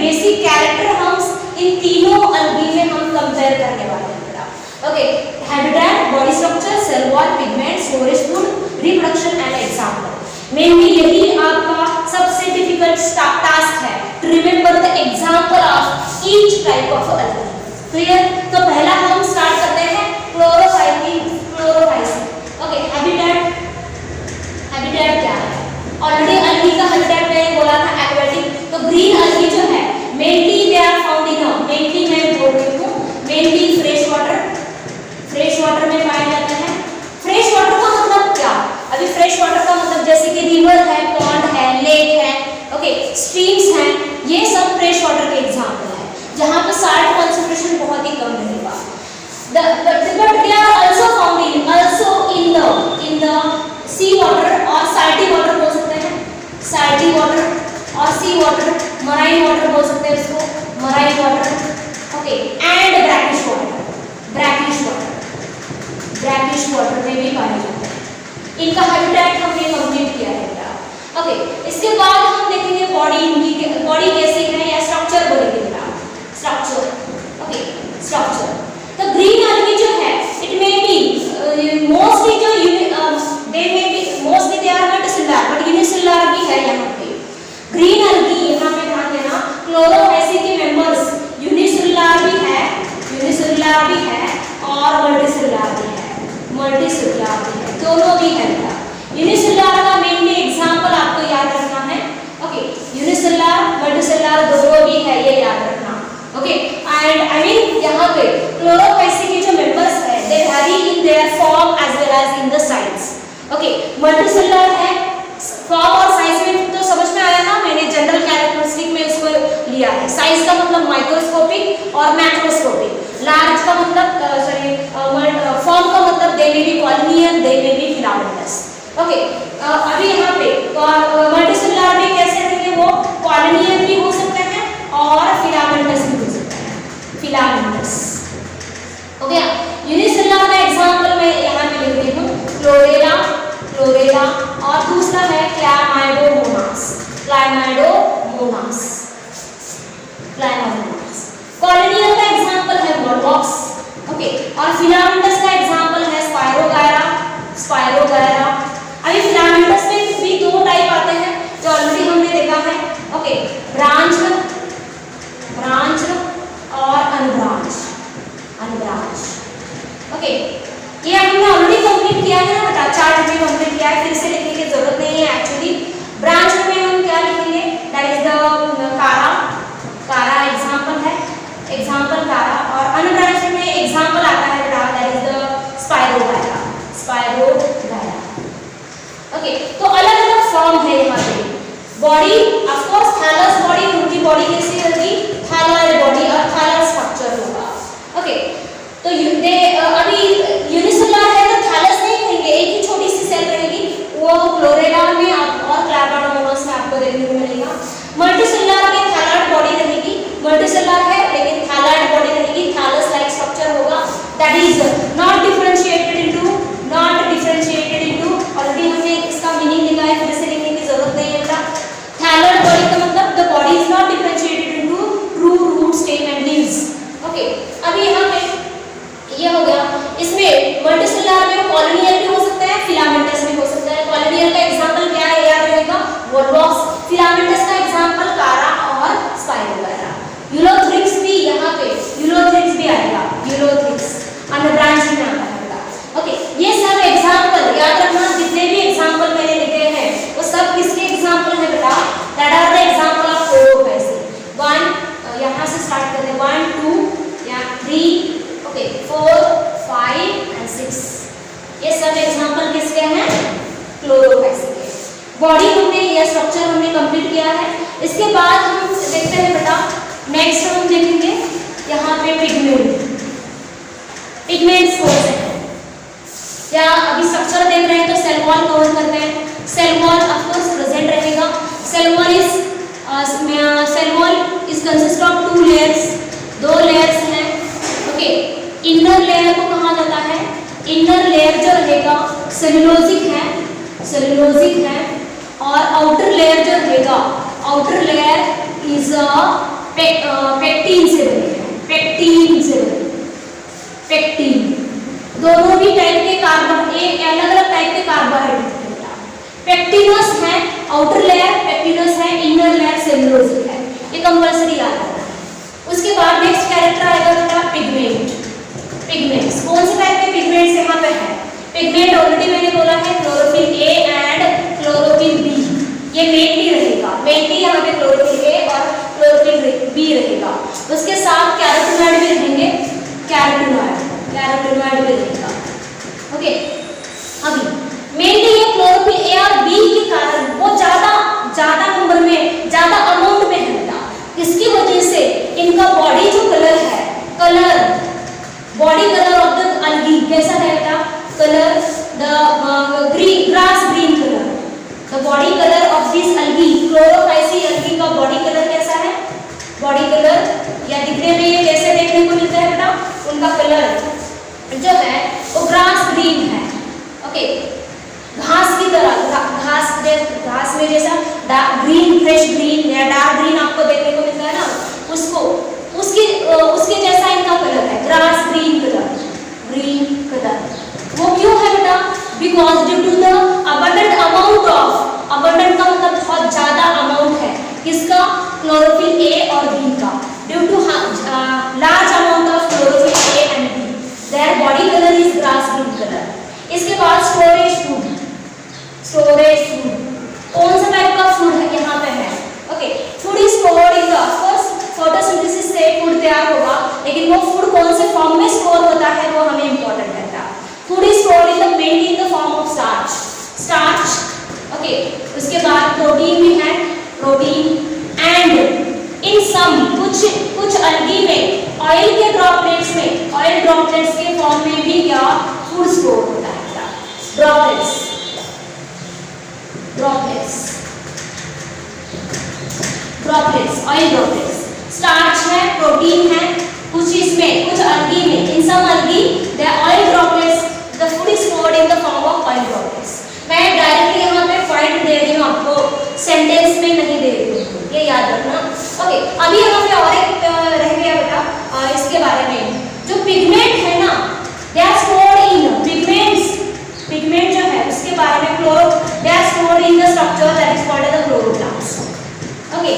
बेसिक कैरेक्टर हम इन तीनों अलगी में हम कंपेयर करने वाले हैं बेटा। Okay, habitat, body structure, cell wall, pigment, storage food, reproduction and example. Mainly यही आपका सबसे डिफिकल्ट टास्क है, to remember the example of each type of algae. Clear? तो पहला हम स्टार्ट करते हैं क्लोरोफाइसी। ओके, हैबिटेट क्या है? ऑलरेडी अलगी का हैबिटेट मैंने बोला था एक्वेटिक। तो ग्रीन अलगी जो है mainly they are found in, mainly मैं बोल रही हूँ, मेनली फ्रेश वाटर में पाए जाते हैं। फ्रेश वाटर का मतलब क्या? अभी फ्रेश वाटर का मतलब जैसे कि रिवर है, पॉन्ड है, लेक है, ओके, स्ट्रीम्स हैं, ये सब फ्रेश वाटर के एग्जाम्पल है, जहाँ पे साल्ट कंसंट्रेशन बहुत ही कम रहेगा। But they are also found in the sea water और salty water बोल सकते हैं, salty water और sea water, marine water बोल सकते हैं इसको, marine water, okay, and brackish water में भी पाए जाते हैं। इनका हैबिटेट हमने कंप्लीट किया है बेटा। ओके, इसके बाद हम देखेंगे बॉडी कैसे है या स्ट्रक्चर बोलेंगे बेटा, स्ट्रक्चर। Okay, structure. तो ग्रीन अलगी जो है इट में be mostly size. Okay, multicellular है, फॉर्म और साइज में तो समझ में आया ना, मैंने जनरल कैरेक्टरिस्टिक में इसको लिया है। साइज का मतलब माइक्रोस्कोपिक और मैक्रोस्कोपिक। लार्ज का मतलब फॉर्म का मतलब दे में बी कॉलोनियल, दे में बी फिलामेंटस। ओके, अभी यहाँ पे मल्टीसेलुलर में कैसे रहेंगे, वो कॉलोनियल भी हो सकते हैं और फिलामेंटस भी हो सकते हैं, फिलामेंटस। हो गया। यूनिसेलुलर का एग्जांपल मैं यहाँ पे लिख रही हूँ, क्लोरेला, क्लोरेला, और दूसरा है क्लामाइडोमोनास, क्लामाइडोमोनास, क्लामाइडोमोनास। कॉलोनियल का एग्जांपल है वॉलवॉक्स। ओके, और फिलामेंटस का एग्जांपल है स्पायरोगायरा, स्पायरोगायरा। अभी फिलामेंटस में भी दो टाइप आते हैं जो ऑलरेडी हमने देखा है। ओके, ब्रांच, ब्रांच और अनब्रांच, अनब्रांच। ओके, ये हमने ऑलरेडी कंप्लीट किया है ना बेटा, चार्ट में कंप्लीट किया है, फिर से लिखने की जरूरत नहीं है एक्चुअली। ब्रांच में हम क्या लिखेंगे, दैट इज द कारा, कारा एग्जांपल है, एग्जांपल कारा। और अनब्रांच में एग्जांपल आता है बेटा, that is the spirogyra, spirogyra. Okay, तो अलग अलग फॉर्म है यहाँ पे। Body of course thallus body, उनकी बॉडी कैसी होगी, थैलॉइड बॉडी और थैलस स्ट्रक्चर होगा। ओके, तो अभी यूनिसेलुलर है तो थैलस नहीं कहेंगे, एक ही छोटी सी सेल रहेगी, वो क्लोरेला में और क्लामाइडोमोनास में आपको देखने को मिलेगा। मल्टीसेलुलर में थैलॉइड बॉडी रहेगी, मल्टीसेलुलर है लेकिन थैलॉइड बॉडी रहेगी, थैलस लाइक स्ट्रक्चर होगा, that is not differentiated into, not differentiated into, already हमने इसका मीनिंग लिखा है, फिर से लिखने की जरूरत नहीं है बेटा। थैलॉइड बॉडी का मतलब the body is not differentiated into true root, stem and leaves. Okay, अभी यहाँ पे ये हो गया। इसमें मल्टीसेलुलर में कॉलोनियल भी हो सकता है, फिलामेंटस भी हो सकता है। कॉलोनियल का एग्जांपल क्या है, याद रहेगा, वॉलवॉक्स। फिलामेंटस का एग्जांपल कारा और स्पायरोगायरा। यूलोथ्रिक्स भी यहाँ पे, यूलोथ्रिक्स भी आएगा, यूलोथ्रिक्स अनब्रांच में आता है बेटा। ओके, ये सब एग्जांपल याद रखना, जितने भी एग्जांपल मैंने लिखे हैं वो सब किसके एग्जांपल है बेटा, that are the example of chlorophyceae. 1 यहाँ से स्टार्ट करते हैं, 1 2 या 3 ओके 4 5 एंड 6, ये सब एग्जांपल किसके हैं, क्लोरोफाइसी के। बॉडी हमने, ये स्ट्रक्चर हमने कंप्लीट किया है। इसके बाद हम देखते हैं बेटा, नेक्स्ट हम देखेंगे यहाँ पे पिगमेंट। पिगमेंट्स कौन से हैं, क्या अभी स्ट्रक्चर देख रहे हैं तो सेल वॉल कवर करते हैं। Cell wall of course present रहेगा। Cell wall is consist of 2 layers, 2 layers हैं। ओके, इनर लेयर को कहा जाता है, इनर लेयर जो रहेगा सेलुलोजिक है, सेलुलोजिक है, और आउटर लेयर जो रहेगा, आउटर लेयर इज पेक्टिन से बने हैं, पेक्टिन से बने, पेक्टिन। दोनों भी टाइप के कार्बन, एक अलग अलग टाइप के कार्बोहाइड्रेट है। पेक्टिनस है आउटर लेयर, पेक्टिनस है इनर लेयर, सेलुलोजिक है, ये कंपल्सरी याद रखना है। उसके बाद नेक्स्ट कैरेक्टर आएगा बेटा पिगमेंट। पिगमेंट्स कौन से टाइप के पिगमेंट्स यहाँ पे है, पिगमेंट ऑलरेडी मैंने बोला है chlorophyll A and chlorophyll B, ये मेनली रहेगा, मेनली यहाँ पे क्लोरोफिल ए और क्लोरोफिल बी रहेगा। उसके साथ कैरोटीनॉइड भी रहेंगे, कैरोटीनॉइड, कैरोटीनॉइड भी रहेगा। ओके, अभी मेनली ये क्लोरोफिल ए और बी के कारण वो ज्यादा नंबर में, ज्यादा अमाउंट में है बेटा। इसकी वजह से इनका बॉडी जो कलर है, colour, body colour of the algae कैसा है बेटा, colour the green, grass green colour, the body colour of this algae, Chlorophyceae algae का बॉडी कलर कैसा है, बॉडी कलर या दिखने में ये कैसे देखने को मिलता है बेटा, उनका कलर जो है वो ग्रास ग्रीन है। ओके, घास की तरह, घास में जैसा डार्क ग्रीन, फ्रेश ग्रीन या डार्क ग्रीन आपको देखने को मिलता है ना, उसको उसके जैसा इनका कलर है, grass green colour, green colour. वो क्यों है बेटा, because due to the abundant amount of, abundant का मतलब बहुत ज्यादा अमाउंट है किसका, क्लोरोफिल ए और बी का, due to large amount of chlorophyll A and B, their body colour is grass green colour. इसके बाद स्टोरेज फूड, स्टोरेज फूड कौन सा टाइप का फूड है यहाँ पे है। Okay, food is stored in the, of course photosynthesis से फूड तैयार होगा, लेकिन वो फूड कौन से फॉर्म में स्टोर होता है वो हमें इंपॉर्टेंट रहता है। Food is stored in the, mainly in the form of food store होता है बेटा। Droplets, droplets, droplets, oil droplets, starch है, प्रोटीन है, कुछ इसमें, कुछ अल्गी में, इन सब algae the oil droplets, the food is stored in the form of oil droplets. मैं डायरेक्टली यहाँ पे पॉइंट दे रही हूँ आपको, सेंटेंस में नहीं दे रही हूँ, ये याद रखना। ओके, अभी यहाँ पे और एक रह गया बेटा इसके बारे में, जो पिगमेंट है ना, they are stored in pigments, pigment जो है उसके बारे में chloro, they are stored in the structure that is called the chloroplast. Okay,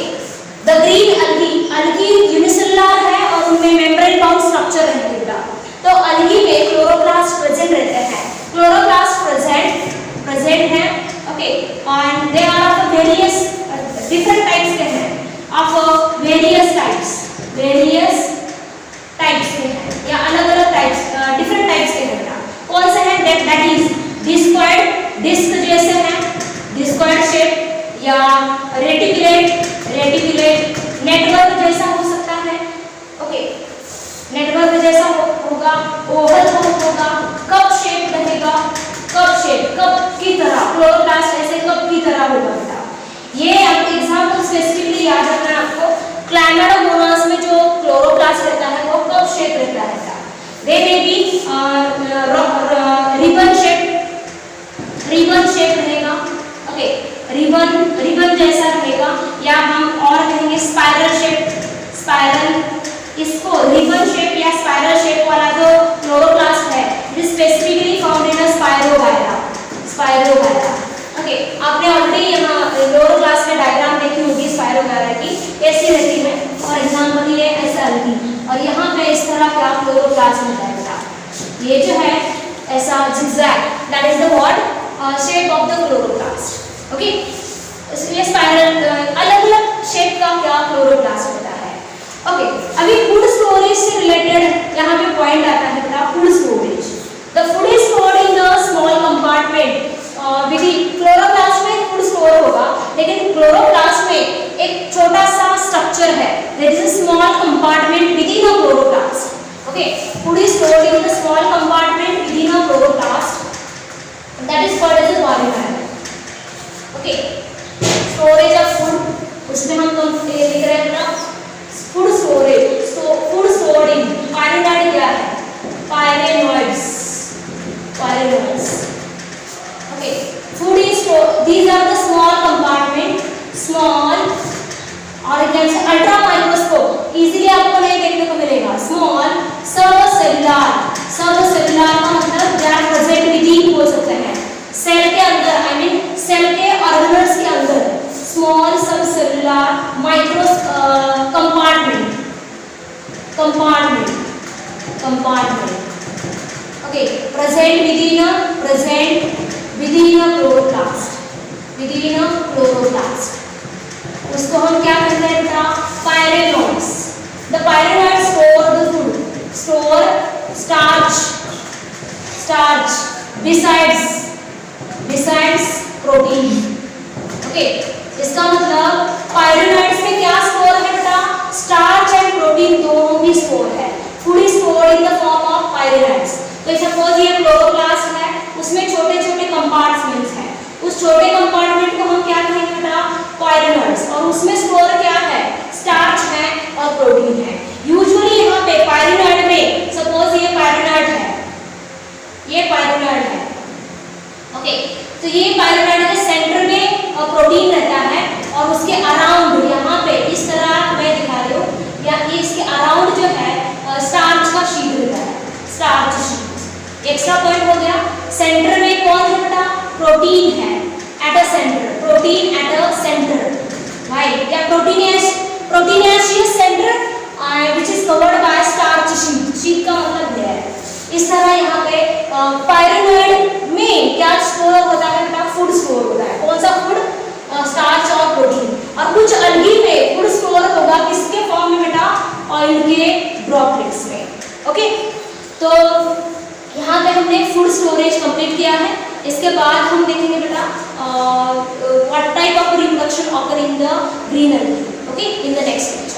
the green algae, algae unicellular है और उनमें मेम्ब्रेन बाउंड स्ट्रक्चर रहते हैं बेटा। तो अल्गी में क्लोरोप्लास्ट प्रेजेंट रहते हैं, क्लोरोप्लास्ट प्रेजेंट है। Okay, and they are of various different types के हैं, of various types, various types के हैं या अलग अलग टाइप्स, डिफरेंट टाइप्स के हैं बेटा। कौन से हैं? दैट इज डिस्क्वायड, डिस्क जैसे हैं, डिस्क्वायड शेप, या रेटिकुलेट, रेटिकुलेट, नेटवर्क जैसा हो सकता है। ओके, नेटवर्क जैसा होगा, ओवल होगा, कप शेप रहेगा, कप शेप, कप की तरह, क्लोरोप्लास्ट ऐसे कप की तरह होगा बेटा। ये आप एग्जांपल स्पेसिफिकली याद रखना है आपको, क्लैमाइडोमोनास में जो क्लोरोप्लास्ट रहता है वो कप शेप रहता है बेटा। They may be ribbon shape, ribbon shape रहेगा। ओके, रिबन जैसा रहेगा, या हम और कहेंगे स्पाइरल शेप, स्पाइरल, इसको रिबन शेप या स्पाइरल शेप वाला जो क्लोरोप्लास्ट है it specifically found in Spirogyra, Spirogyra. Okay, आपने ऑलरेडी यहाँ लोअर क्लास में डायग्राम देखी होगी स्पाइरोगायरा की, कैसी रहती है, और एग्जांपल ये ऐसा रहती, और यहाँ पे इस तरह का क्लोरोप्लास्ट होता है बेटा। ये जो है ऐसा zigzag, that is the what shape of the chloroplast. Okay, इसलिए स्पाइरल अलग अलग शेप का क्या क्लोरोप्लास्ट होता है। ओके, अभी फूड स्टोरेज से रिलेटेड यहाँ पे पॉइंट आता है बेटा, food storage. The food is stored in the small compartment, with chloroplast में फूड स्टोर होगा, लेकिन क्लोरोप्लास्ट में एक छोटा सा स्ट्रक्चर है, that is a small compartment within a chloroplast. Okay, food is stored in the small compartment within a chloroplast, that is called as a polymer. Okay, storage of food, उसमें हम लिख रहे हैं ना food storage, food stored इन, पायरेनॉइड क्या है? Pyrenoids, pyrenoids. Okay, food is stored, these are the small compartment, small, और ultra microscope easily आपको नहीं देखने को मिलेगा, स्मॉल सबसेलुलर, सबसेलुलर का मतलब they are present within बोल सकते हैं, सेल के अंदर, आई मीन सेल के ऑर्गेनल्स के अंदर, small subcellular micro compartment, compartment, compartment. Okay, present within a chloroplast, within a chloroplast, उसको हम क्या कहते हैं बेटा? Pyrenoids. The pyrenoids store the food, store starch, starch besides protein. Okay, इसका मतलब पायरेनॉइड्स में क्या स्टोर है बेटा? स्टार्च एंड प्रोटीन दोनों भी स्टोर है। Food is stored in the form of pyrenoids. तो सपोज ये क्लोरोप्लास्ट है, उसमें छोटे छोटे कंपार्टमेंट्स हैं, उस छोटे कंपार्टमेंट को हम क्या कहेंगे बेटा? पायरेनॉइड्स, और उसमें स्टोर क्या है? स्टार्च है और प्रोटीन है। यूजुअली यहाँ पे पायरेनॉइड में, सपोज ये पायरेनॉइड है, ये पायरेनॉइड है। ओके, तो ये पायरेनॉइड के सेंटर में प्रोटीन रहता है, और उसके अराउंड यहाँ पे इस तरह मैं दिखा रही हूँ, या इसके अराउंड जो है स्टार्च का शीट रहता है, स्टार्च शीट। एक्स्ट्रा पॉइंट हो गया। सेंटर में कौन है बेटा? प्रोटीन है, at a centre, protein at a centre, right? या proteinaceous centre which is covered by starch sheet, sheet का मतलब है। इस तरह यहाँ पे पायरेनॉइड में क्या स्टोर होता है बेटा? फूड स्टोर होता है। कौन सा फूड? स्टार्च और प्रोटीन। और कुछ अल्गी में फूड स्टोर होगा किसके फॉर्म में बेटा? ऑयल के ड्रॉपलेट्स में। ओके, तो यहाँ पे हमने फूड स्टोरेज कंप्लीट किया है। इसके बाद हम देखेंगे बेटा what type of reproduction occur in the green algae, okay, in the next lecture.